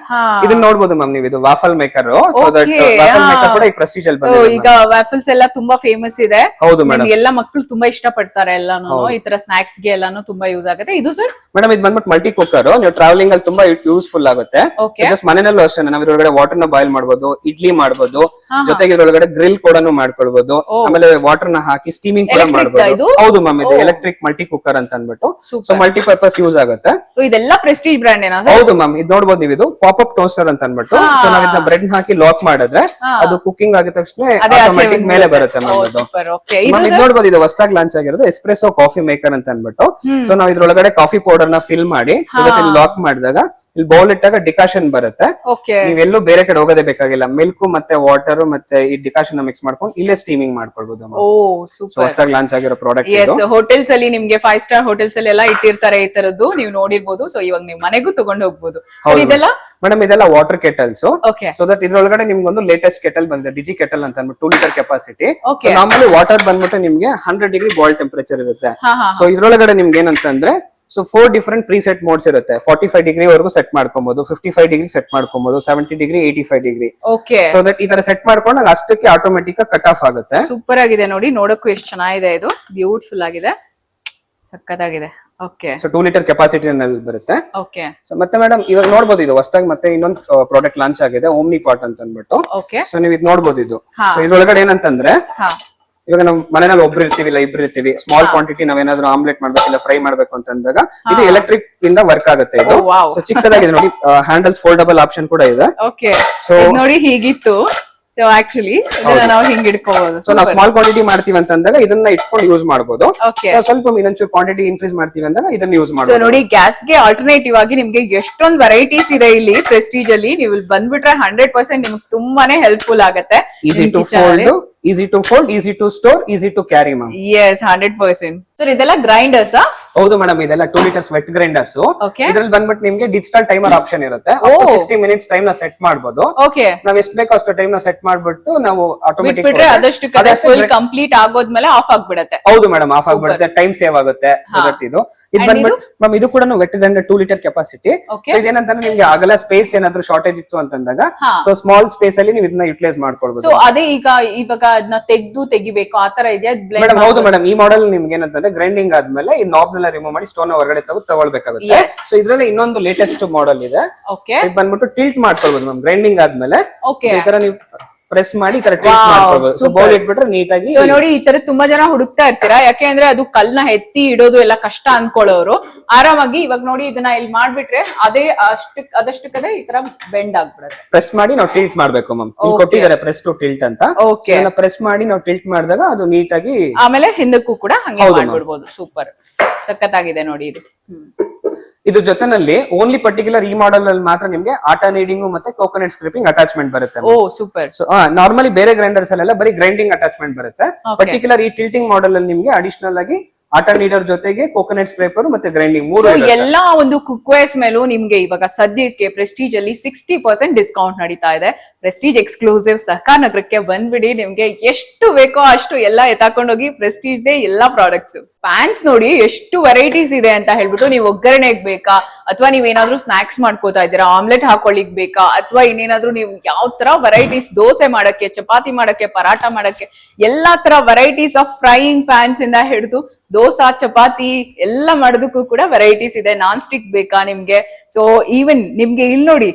ಇದನ್ನ ನೋಡಬಹುದು ಮ್ಯಾಮ್ ನೀವು. ಇದು waffle maker. So that waffle maker ಕೂಡ ಈ ಪ್ರೆಸ್ಟೀಜ್ ಅಲ್ಲಿ ಬಂದಿದೆ. ಈಗ ವಾಫಲ್ಸ್ ಎಲ್ಲ ತುಂಬಾ ಫೇಮಸ್ ಇದೆ. ಹೌದು ಮೇಡಮ್. ಎಲ್ಲ ಮಕ್ಕಳು ತುಂಬಾ ಇಷ್ಟ ಪಡ್ತಾರೆ ಎಲ್ಲಾನು. ಈ ತರ ಸ್ನಾಕ್ಸ್ ಗೆ ಎಲ್ಲಾನು ತುಂಬಾ ಯೂಸ್ ಆಗುತ್ತೆ. ಇದು ಸರ್? ಮೇಡಮ್ ಇದು ಬಂದ್ಬಿಟ್ಟು ಮಲ್ಟಿ ಕುಕ್ಕರ್. ನೀವು ಟ್ರಾವೆಲಿಂಗ್ ಅಲ್ಲಿ ತುಂಬಾ ಯೂಸ್ಫುಲ್ ಆಗುತ್ತೆ. ಜಸ್ಟ್ ಮನೆಯಲ್ಲೂ ಅಷ್ಟೇ ನಾವು ಇದ್ರೊಳಗಡೆ ವಾಟರ್ ನ ಬಾಯ್ಲ್ ಮಾಡಬಹುದು, ಇಡ್ಲಿ ಮಾಡ್ಬೋದು, ಜೊತೆಗೆ ಇದ್ರೊಳಗಡೆ ಗ್ರಿಲ್ ಕೂಡ ಮಾಡ್ಕೊಳ್ಬಹುದು, ಆಮೇಲೆ ವಾಟರ್ ನ ಹಾಕಿ ಸ್ಟೀಮಿಂಗ್ ಕೂಡ ಮಾಡ್ಬೋದು. ಹೌದು ಮ್ಯಾಮ್, ಇದು ಎಲೆಕ್ಟ್ರಿಕ್ ಮಲ್ಟಿ ಕುಕ್ಕರ್ ಅಂತ ಅನ್ಬಿಟ್ಟು ಸೊ ಮಲ್ಟಿಪರ್ಪಸ್ ಯೂಸ್ ಆಗುತ್ತೆ. ಇದೆಲ್ಲ ಪ್ರೆಸ್ಟೀಜ್ ಬ್ರ್ಯಾಂಡ್ ಏನಾ? ಹೌದು ಮ್ಯಾಮ್, ಇದು ನೋಡ್ಬೋದು ನೀವು, ಇದು ಪಾಪ್ ಟೋಸ್ಟರ್ ಅಂತ ಅನ್ಬಿಟ್ಟು. ಸೊ ನಾವ್ ಇದನ್ನ ಬ್ರೆಡ್ ಹಾಕಿ ಲಾಕ್ ಮಾಡಿದ್ರೆ ಅದು ಕುಕಿಂಗ್ ಆಗಿದ ತಕ್ಷಣ ಆಟೋಮೆಟಿಕ್ ಮೇಲೆ ಬರುತ್ತೆ ಮ್ಯಾಮ್. ಇದು ನೋಡ್ಬೋದು, ಇದು ಹೊಸದಾಗಿ ಲಾಂಚ್ ಆಗಿರೋದು ಎಸ್ಪ್ರೆಸೋ ಕಾಫಿ ಮೇಕರ್ ಅಂತ ಅನ್ಬಿಟ್ಟು. ಸೊ ನಾವ್ ಇದ್ರೊಳಗಡೆ ಕಾಫಿ ಪೌಡರ್ ನ ಫಿಲ್ ಮಾಡಿ ಲಾಕ್ ಮಾಡಿದಾಗ ಇಲ್ಲಿ ಬೌಲ್ ಇಟ್ಟಾಗ ಡಿಕಾಷನ್ ಬರುತ್ತೆ. ನೀವೆಲ್ಲೂ ಬೇರೆ ಕಡೆ ಹೋಗೋದೇ ಬೇಕಾಗಿಲ್ಲ. ಮಿಲ್ಕ್ ಮತ್ತೆ ವಾಟರ್ ಮತ್ತೆ ಈ ಡಿಕಾಷನ್ ಮಿಕ್ಸ್ ಮಾಡ್ಕೊಂಡು ಇಲ್ಲೇ ಸ್ಟೀಮಿಂಗ್ ಮಾಡ್ಕೊಳ್ಬಹುದು. ಹೊಸದಾಗಿ ಲಾಂಚ್ ಆಗಿರೋ ಪ್ರಾಡಕ್ಟ್. ಹೋಟೆಲ್ಸ್ ಅಲ್ಲಿ ನಿಮ್ಗೆ 5 ಸ್ಟಾರ್ ಹೋಟೆಲ್ಸ್ ಅಲ್ಲಿ ಎಲ್ಲ ಇಟ್ಟಿರ್ತಾರೆ ಈ ತರದ್ದು, ನೀವು ನೋಡಿರ್ಬೋದು. ಸೊ ಇವಾಗ ನೀವು ಮನೆಗೂ ತಗೊಂಡು ಹೋಗ್ಬೋದು. ಇದೆಲ್ಲ ಮೇಡಮ್ ಇದೆಲ್ಲ ವಾಟರ್ ಕೆಟಲ್ಸ್. ಸೊ ದಟ್ ಇದ್ರೊಳಗಡೆ ನಿಮ್ಗೊಂದು ಲೇಟೆಸ್ಟ್ ಕೆಟಲ್ ಬಂದಿದೆ, ಡಿಜಿ ಕೆಟಲ್ ಅಂತ ಅಂದ್ಬಿಟ್ಟು 2 ಲೀಟರ್ ಕೆಪಾಸಿಟಿ. ನಾರ್ಮಲಿ ವಾಟರ್ ಬಂದ್ಬಿಟ್ಟು ನಿಮ್ಗೆ 100 ಡಿಗ್ರಿ ಬಾಯ್ಲ್ ಟೆಂಪರೇಚರ್ ಇರುತ್ತೆ. ಸೊ ಇದ್ರೊಳಗಡೆ ನಿಮ್ಗೆ ಏನಂತಂದ್ರೆ ಸೊ 4 ಡಿಫರೆಂಟ್ ಪ್ರೀಸೆಟ್ ಮೋಡ್ಸ್ ಇರುತ್ತೆ. 45 ಡಿಗ್ರಿ ವರೆಗೂ ಸೆಟ್ ಮಾಡ್ಕೊಬಹುದು, 55 ಡಿಗ್ರಿ ಸೆಟ್ ಮಾಡ್ಕೊಬಹುದು, 70 ಡಿಗ್ರಿ, 85 ಡಿಗ್ರಿ. ಸೊ ದಟ್ ಈ ತರ ಸೆಟ್ ಮಾಡ್ಕೊಂಡಾಗ ಅಷ್ಟಕ್ಕೆ ಆಟೋಮೆಟಿಕ್ ಕಟ್ ಆಫ್ ಆಗುತ್ತೆ. ಸೂಪರ್ ಆಗಿದೆ ನೋಡಿ, ನೋಡಕ್ಕೂ ಎಷ್ಟು ಚೆನ್ನಾಗಿದೆ. ಇದು ಬ್ಯೂಟಿಫುಲ್ ಆಗಿದೆ, ಸಕ್ಕತ್ತಾಗಿದೆ. ಓಕೆ, ಸೊ 2 ಲೀಟರ್ ಕೆಪಾಸಿಟಿ ಬರುತ್ತೆ. ಓಕೆ, ಸೊ ಮತ್ತೆ ಮೇಡಮ್ ಇವಾಗ ನೋಡಬಹುದು, ಇದು ಹೊಸದಾಗಿ ಮತ್ತೆ ಇನ್ನೊಂದು ಪ್ರಾಡಕ್ಟ್ ಲಾಂಚ್ ಆಗಿದೆ, ಓಮ್ನಿ ಪಾಟ್ ಅಂತ ಅಂದ್ಬಿಟ್ಟು. ಓಕೆ, ಸೊ ನೀವು ಇದು ನೋಡಬಹುದು. ಇದು ಸೊ ಇದ್ರೊಳಗಡೆ ಏನಂತಂದ್ರೆ ಇವಾಗ ನಾವು ಮನೆಯಲ್ಲಿ ಒಬ್ರು ಇರ್ತೀವಿ ಇಲ್ಲ ಇಬ್ರು ಇರ್ತೀವಿ, ಸ್ಮಾಲ್ ಕ್ವಾಂಟಿಟಿ ನಾವೇನಾದ್ರೂ ಆಮ್ಲೆಟ್ ಮಾಡ್ಬೇಕಿಲ್ಲ ಫ್ರೈ ಮಾಡ್ಬೇಕು ಅಂತಂದಾಗ ಇದು ಎಲೆಕ್ಟ್ರಿಕ್ ಇಂದ ವರ್ಕ್ ಆಗುತ್ತೆ. ಇದು ಸೊ ಚಿಕ್ಕದಾಗಿದೆ ನೋಡಿ, ಹ್ಯಾಂಡಲ್ಸ್ ಫೋಲ್ಡಬಲ್ ಆಪ್ಷನ್ ಕೂಡ ಇದೆ. ಓಕೆ, ಸೊ ನೋಡಿ ಹೀಗಿತ್ತು. ಸೊ ಆಕ್ಚುಲಿ ನಾವು ಹಿಂಗ್ ಇಟ್ಕೋಬಹುದು. ಸೊ ನಾವು ಸ್ಮಾಲ್ ಕ್ವಾಂಟಿಟಿ ಮಾಡ್ತೀವಿ ಅಂತಂದಾಗ ಇದನ್ನ ಇಟ್ಕೊಂಡು ಯೂಸ್ ಮಾಡಬಹುದು. ಸ್ವಲ್ಪ ಇನ್ನೊಂಚೂರು ಕ್ವಾಂಟಿಟಿ ಇನ್ಕ್ರೀಸ್ ಮಾಡ್ತೀವಿ ಅಂದಾಗ ಇದನ್ನ ಯೂಸ್ ಮಾಡಬಹುದು. ಸೊ ನೋಡಿ, ಗ್ಯಾಸ್ ಗೆ ಆಲ್ಟರ್ನೇಟಿವ್ ಆಗಿ ನಿಮ್ಗೆ ಎಷ್ಟೊಂದು ವೆರೈಟೀಸ್ ಇದೆ ಇಲ್ಲಿ ಪ್ರೆಸ್ಟೀಜ್ ಅಲ್ಲಿ. ನೀವು ಇಲ್ಲಿ ಬಂದ್ಬಿಟ್ರೆ 100% ನಿಮ್ಗೆ ತುಂಬಾನೇ ಹೆಲ್ಪ್ಫುಲ್ ಆಗುತ್ತೆ. Easy to fold, easy to store, easy to carry ma'am. Yes, 100%. Sir ಇದೆಲ್ಲ ಗ್ರೈಂಡರ್ಸ್? ಹೌದು ಮೇಡಮ್, ಇದೆಲ್ಲ 2 ಲೀಟರ್ಸ್ ವೆಟ್ ಗ್ರೈಂಡರ್ಸ್. ಇದ್ರಲ್ಲಿ ಬಂದ್ಬಿಟ್ಟು ನಿಮ್ಗೆ ಡಿಜಿಟಲ್ ಟೈಮರ್ ಆಪ್ಷನ್ ಇರುತ್ತೆ. 60 ಮಿನಿಟ್ಸ್ ಟೈಮ್ ನ ಸೆಟ್ ಮಾಡಬಹುದು. ನಾವ್ ಎಷ್ಟು ಬೇಕೋ ಅಷ್ಟು ಟೈಮ್ ನ ಸೆಟ್ ಮಾಡ್ಬಿಟ್ಟು ನಾವು ಆಟೋಮೆಟಿಕ್ ಅದಷ್ಟು ಕಂಪ್ಲೀಟ್ ಆಗೋದ್ಮೇಲೆ ಆಫ್ ಆಗ್ಬಿಡುತ್ತೆ. ಹೌದು ಮೇಡಮ್, ಆಫ್ ಆಗ್ಬಿಡುತ್ತೆ, ಟೈಮ್ ಸೇವ್ ಆಗುತ್ತೆ. ಸೊ ದಟ್ ಇದು ಬಂದ್ಬಿಟ್ಟು ಮ್ಯಾಮ್ ಇದು ಕೂಡ wet grinder 2 litre capacity. So ಇದೇನಂತಂದ್ರೆ ನಿಮ್ಗೆ ಆಗಲ್ಲ ಸ್ಪೇಸ್ ಏನಾದ್ರು ಶಾರ್ಟೇಜ್ ಇತ್ತು ಅಂತಂದಾಗ ಸೊ ಸ್ಮಾಲ್ ಸ್ಪೇಸ್ ಅಲ್ಲಿ ನೀವು ಇದನ್ನ ಯುಟಿಲೈಸ್ ಮಾಡ್ಕೊಳ್ಬಹುದು. ಸೊ ಅದೇ ಇವಾಗ ಅದನ್ನ ತೆಗಿಬೇಕು ಆ ತರ ಇದೆಯಾ? ಮೇಡಮ್ ಹೌದು ಮೇಡಮ್, ಈ ಮಾಡೆಲ್ ನಿಮ್ಗೆ ಏನಂತಂದ್ರೆ ಗ್ರೈಂಡಿಂಗ್ ಆದ್ಮೇಲೆ ಈ ನಾಬ್ ನೆಲ್ಲ ರಿಮೂವ್ ಮಾಡಿ ಸ್ಟೋನ್ ಹೊರಗಡೆ ತಗೊಳ್ಬೇಕಾಗುತ್ತೆ. ಸೊ ಇದ್ರಲ್ಲಿ ಇನ್ನೊಂದು ಲೇಟೆಸ್ಟ್ ಮಾಡೆಲ್ ಇದೆ. ಇದು ಬಂದ್ಬಿಟ್ಟು ಟಿಲ್ಟ್ ಮಾಡ್ಕೊಳ್ಬಹುದು ಮ್ಯಾಮ್. ಗ್ರೈಂಡಿಂಗ್ ಆದ್ಮೇಲೆ ಈ ತರ ನೀವು ಪ್ರೆಸ್ ಮಾಡಿ ಈ ತರ ಟಿಲ್ಟ್ ಮಾಡ್ಕೊಳ್ಬಹುದು. ಸೊ ಬೌಲ್ ಇಟ್ಬಿಟ್ರೆ ನೀಟಾಗಿ. ಸೊ ನೋಡಿ, ಈ ತರ ತುಂಬಾ ಜನ ಹುಡುಕ್ತಾ ಇರ್ತೀರಾ, ಯಾಕೆ ಅಂದ್ರೆ ಅದು ಕಲ್ನ ಎತ್ತಿ ಇಡೋದು ಎಲ್ಲ ಕಷ್ಟ ಅನ್ಕೊಳ್ಳೋರು. ಆರಾಮಾಗಿ ಇವಾಗ ನೋಡಿ ಇದನ್ನ ಇಲ್ಲಿ ಮಾಡ್ಬಿಟ್ರೆ ಅದೇ ಅದಷ್ಟಕ್ಕದೇ ಈ ತರ ಬೆಂಡ್ ಆಗ್ಬಿಡುತ್ತೆ. ಪ್ರೆಸ್ ಮಾಡಿ ನಾವು ಟಿಲ್ಟ್ ಮಾಡ್ಬೇಕು ಮ್ಯಾಮ್. ಇಲ್ಲಿ ಕೊಟ್ಟಿದ್ದಾರೆ ಪ್ರೆಸ್ ಟು ಟಿಲ್ಟ್ ಅಂತ. ಪ್ರೆಸ್ ಮಾಡಿ ನಾವು ಟಿಲ್ಟ್ ಮಾಡಿದಾಗ ಅದು ನೀಟಾಗಿ ಆಮೇಲೆ ಹಿಂದಕ್ಕೂ ಕೂಡ ಹಂಗೆ ಮಾಡ್ಬಿಡ್ಬೋದು. ಸೂಪರ್, ಸಖತ್ತಾಗಿದೆ ನೋಡಿ ಇದು. ಇದ್ರ ಜೊತೆನಲ್ಲಿ ಓನ್ಲಿ ಪರ್ಟಿಕ್ಯುಲರ್ ಈ ಮಾಡೆಲ್ ಅಲ್ಲಿ ಮಾತ್ರ ನಿಮ್ಗೆ ಆಟಾ ನೀಡಿಂಗ್ ಮತ್ತೆ ಕೋಕೋನಟ್ ಸ್ಕ್ರಿಪಿಂಗ್ ಅಟ್ಯಾಚ್ಮೆಂಟ್ ಬರುತ್ತೆ. ಓ ಸೂಪರ್. ನಾರ್ಮಲಿ ಬೇರೆ ಗ್ರೈಂಡರ್ಸ್ ಅಲ್ಲೆಲ್ಲ ಬರೀ ಗ್ರೈಂಡಿಂಗ್ ಅಟ್ಯಾಚ್ಮೆಂಟ್ ಬರುತ್ತೆ. ಪರ್ಟಿಕ್ಯುಲರ್ ಈ ಟಿಲ್ಟಿಂಗ್ ಮಾಡೆಲ್ ಅಲ್ಲಿ ನಿಮ್ಗೆ ಅಡಿಷನಲ್ ಆಗಿ ಆಟಾ ನೀಡರ್ ಜೊತೆಗೆ ಕೋಕೋನಟ್ ಸ್ಕ್ರೇಪರ್ ಮತ್ತೆ ಗ್ರೈಂಡಿಂಗ್ ಮೂರು ಎಲ್ಲಾ ಒಂದು ಕುಕ್ ವೇರ್ಸ್ ಮೇಲೂ ನಿಮ್ಗೆ ಇವಾಗ ಸದ್ಯಕ್ಕೆ ಪ್ರೆಸ್ಟೀಜ್ ಅಲ್ಲಿ 60% ಡಿಸ್ಕೌಂಟ್ ನಡೀತಾ ಇದೆ. ಪ್ರೆಸ್ಟೀಜ್ ಎಕ್ಸ್ಕ್ಲೂಸಿವ್ ಸಹಕಾರ ನಗರಕ್ಕೆ ಬಂದ್ಬಿಡಿ. ನಿಮ್ಗೆ ಎಷ್ಟು ಬೇಕೋ ಅಷ್ಟು ಎಲ್ಲ ಎತ್ತಾಕೊಂಡೋಗಿ ಪ್ರೆಸ್ಟೀಜ್ ದೇ ಎಲ್ಲಾ ಪ್ರಾಡಕ್ಟ್ಸ್. ಪ್ಯಾನ್ಸ್ ನೋಡಿ ಎಷ್ಟು ವೆರೈಟೀಸ್ ಇದೆ ಅಂತ ಹೇಳ್ಬಿಟ್ಟು, ನೀವು ಒಗ್ಗರಣೆಗೆ ಬೇಕಾ ಅಥವಾ ನೀವೇನಾದ್ರೂ ಸ್ನಾಕ್ಸ್ ಮಾಡ್ಕೋತಾ ಇದ್ದೀರಾ, ಆಮ್ಲೆಟ್ ಹಾಕೊಳ್ಳಿಕ್ ಬೇಕಾ, ಅಥವಾ ಇನ್ನೇನಾದ್ರೂ ನೀವು ಯಾವ ತರ ವೆರೈಟೀಸ್, ದೋಸೆ ಮಾಡಕ್ಕೆ, ಚಪಾತಿ ಮಾಡಕ್ಕೆ, ಪರಾಟ ಮಾಡಕ್ಕೆ, ಎಲ್ಲಾ ತರ ವೆರೈಟೀಸ್ ಆಫ್ ಫ್ರೈಯಿಂಗ್ ಪ್ಯಾನ್ಸ್ ಇಂದ ಹಿಡಿದು ದೋಸಾ ಚಪಾತಿ ಎಲ್ಲ ಮಾಡೋದಕ್ಕೂ ಕೂಡ ವೆರೈಟೀಸ್ ಇದೆ. ನಾನ್ ಸ್ಟಿಕ್ ಬೇಕಾ ನಿಮ್ಗೆ? ಸೊ ಈವನ್ ನಿಮ್ಗೆ ಇಲ್ಲಿ ನೋಡಿ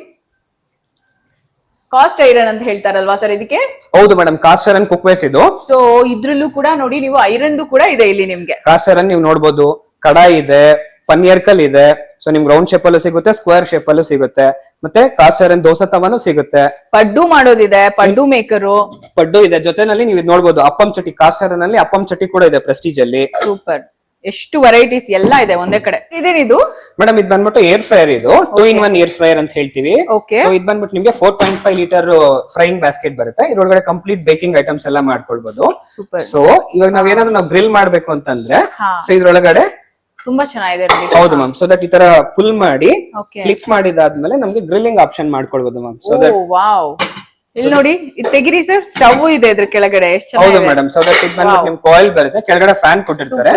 ಕಾಸ್ಟ್ ಐರನ್ ಅಂತ ಹೇಳ್ತಾರಲ್ವಾ ಸರ್ ಇದಕ್ಕೆ? ಹೌದು madam, cost iron cook wares ಇದು. ಸೊ ಇದ್ರಲ್ಲೂ ಕೂಡ ನೋಡಿ ನೀವು ಐರನ್ ಕೂಡ ಇದೆ ಇಲ್ಲಿ ನಿಮ್ಗೆ. ಕಾಸ್ಟ್ ಐರನ್ ನೀವು ನೋಡಬಹುದು, ಕಡಾಯಿ ಇದೆ, ಪನ್ನೀರ್ಕಲ್ ಇದೆ. ಸೊ ನಿಮ್ಗೆ ರೌಂಡ್ ಶೇಪ್ ಅಲ್ಲೂ ಸಿಗುತ್ತೆ, ಸ್ಕ್ವೇರ್ ಶೇಪ್ ಅಲ್ಲೂ ಸಿಗುತ್ತೆ, ಮತ್ತೆ ಕಾಸ್ಟ್ ಐರನ್ ದೋಸೆ ತವಾನು ಸಿಗುತ್ತೆ. ಪಡ್ಡು ಮಾಡೋದಿದೆ, ಪಡ್ಡು ಮೇಕರು ಪಡ್ಡು ಇದೆ. ಜೊತೆನಲ್ಲಿ ನೀವು ನೋಡಬಹುದು ಅಪ್ಪಂ ಚಟಿ, ಕಾಸ್ಟ್ ಐರನ್ ಅಲ್ಲಿ ಅಪ್ಪಂ ಚಟಿ ಕೂಡ ಇದೆ ಪ್ರೆಸ್ಟೀಜ್ ಅಲ್ಲಿ. ಸೂಪರ್, ಎಷ್ಟು ವೆರೈಟೀಸ್ ಎಲ್ಲ ಇದೆ ಒಂದೇ ಕಡೆ. ಇದೇನಿದು ಮೇಡಮ್? ಇದು ಬಂದ್ಬಿಟ್ಟು ಏರ್ ಫ್ರೈಯರ್. ಇದು 2-in-1 ಏರ್ ಫ್ರೈಯರ್ ಅಂತ ಹೇಳ್ತೀವಿ. ಸೊ ಇದು ಬಂದ್ಬಿಟ್ಟು ನಿಮ್ಗೆ 4.5 ಲೀಟರ್ ಫ್ರೈಯಿಂಗ್ ಬಾಸ್ಕೆಟ್ ಬರುತ್ತೆ. ಇದ್ರೊಳಗಡೆ ಕಂಪ್ಲೀಟ್ ಬೇಕಿಂಗ್ ಐಟಮ್ಸ್ ಎಲ್ಲ ಮಾಡ್ಕೊಳ್ಬಹುದು. ಸೊ ಇವಾಗ ನಾವೇನಾದ್ರೂ ನಾವು ಗ್ರಿಲ್ ಮಾಡ್ಬೇಕು ಅಂತಂದ್ರೆ ಸೊ ಇದ್ರೊಳಗಡೆ ತುಂಬಾ ಚೆನ್ನಾಗಿದೆ. ಹೌದು ಮ್ಯಾಮ್. ಸೊ ದಟ್ ಈ ತರ ಫುಲ್ ಮಾಡಿ ಫ್ಲಿಪ್ ಮಾಡಿದಾದ್ಮೇಲೆ ನಮ್ಗೆ ಗ್ರಿಲ್ಲಿಂಗ್ ಆಪ್ಷನ್ ಮಾಡ್ಕೊಳ್ಬಹುದು ಮ್ಯಾಮ್. ಸೊ ದಟ್ ವಾವ್, ಇಲ್ಲಿ ನೋಡಿ ಇದು ತೆಗಿರಿ ಸರ್, ಸ್ಟವ್ ಇದೆ ಇದ್ರ ಕೆಳಗಡೆ. ಹೌದು ಮೇಡಮ್. ಸೊ ದಟ್ ಇದು ಬಂದ್ಬಿಟ್ಟು ನಿಮ್ ಕಾಯಿಲ್ ಬರುತ್ತೆ, ಕೆಳಗಡೆ ಫ್ಯಾನ್ ಕೊಟ್ಟಿರ್ತಾರೆ.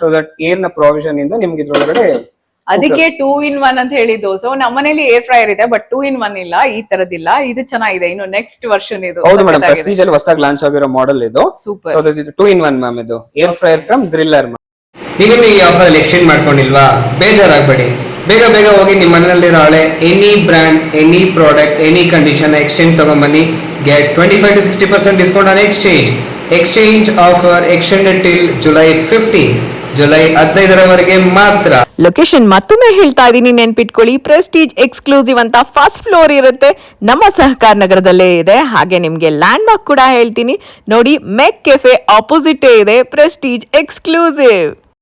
ಸೊ ದಟ್ ಏರ್ ನ ಪ್ರೊವಿಷನ್ ಇಂದ ನಿಮ್ಗೆ ಇದ್ರೊಳಗಡೆ ಅದಕ್ಕೆ 2-in-1 ಅಂತ ಹೇಳಿದ್ದು. ಸೊ ನಮ್ಮನೇಲಿ ಏರ್ ಫ್ರೈಯರ್ ಇದೆ, ಬಟ್ 2-in-1 ಇಲ್ಲ, ಈ ತರದಿಲ್ಲ. ಇದು ಚೆನ್ನಾಗಿದೆ, ಇನ್ನು ನೆಕ್ಸ್ಟ್ ವರ್ಷನ್ ಇದು. ಹೌದು ಮೇಡಮ್, ಪ್ರೆಸ್ಟೀಜ್ ಅಲ್ಲಿ ಹೊಸದಾಗಿ ಲಾಂಚ್ ಆಗಿರೋ ಮಾಡೆಲ್ ಇದು. ಸೂಪರ್. ಸೊ ಇದು 2-in-1 ಮ್ಯಾಮ್. ಇದು ಏರ್ ಫ್ರೈಯರ್ ಕಮ್ ಗ್ರಿಲ್ಲರ್. ನೀವೇನು ಈ ಆಫರ್ ಅಲ್ಲಿ ಎಕ್ಸ್ಚೇಂಜ್ ಮಾಡ್ಕೊಂಡಿಲ್ವಾ? ಬೇಜಾರಾಗಬೇಡಿ, ಬೇಗ ಬೇಗ ಹೋಗಿ ನಿಮ್ಮ ಮನೆಯಲ್ಲಿರೋ ಹಳೆ any brand, any product, any condition exchange ತಗೊಂಡ್ಬನ್ನಿ. get 25 to 60% discount on exchange. Exchange offer extended till July 15th. July 15ರವರೆಗೆ ಮಾತ್ರ. ಲೊಕೇಶನ್ ಮತ್ತೊಮ್ಮೆ ಹೇಳ್ತಾ ಇದೀನಿ, ನೆನ್ಪಿಟ್ಕೊಳ್ಳಿ. ಪ್ರೆಸ್ಟೀಜ್ ಎಕ್ಸ್ಕ್ಲೂಸಿವ್ ಅಂತ ಫಸ್ಟ್ ಫ್ಲೋರ್ ಇರುತ್ತೆ, ನಮ್ಮ ಸಹಕಾರ ನಗರದಲ್ಲೇ ಇದೆ. ಹಾಗೆ ನಿಮ್ಗೆ ಲ್ಯಾಂಡ್ ಮಾರ್ಕ್ ಕೂಡ ಹೇಳ್ತೀನಿ ನೋಡಿ, ಮೆಕ್ ಕೆಫೆ ಆಪೋಸಿಟ್ ಇದೆ ಪ್ರೆಸ್ಟೀಜ್ ಎಕ್ಸ್ಕ್ಲೂಸಿವ್.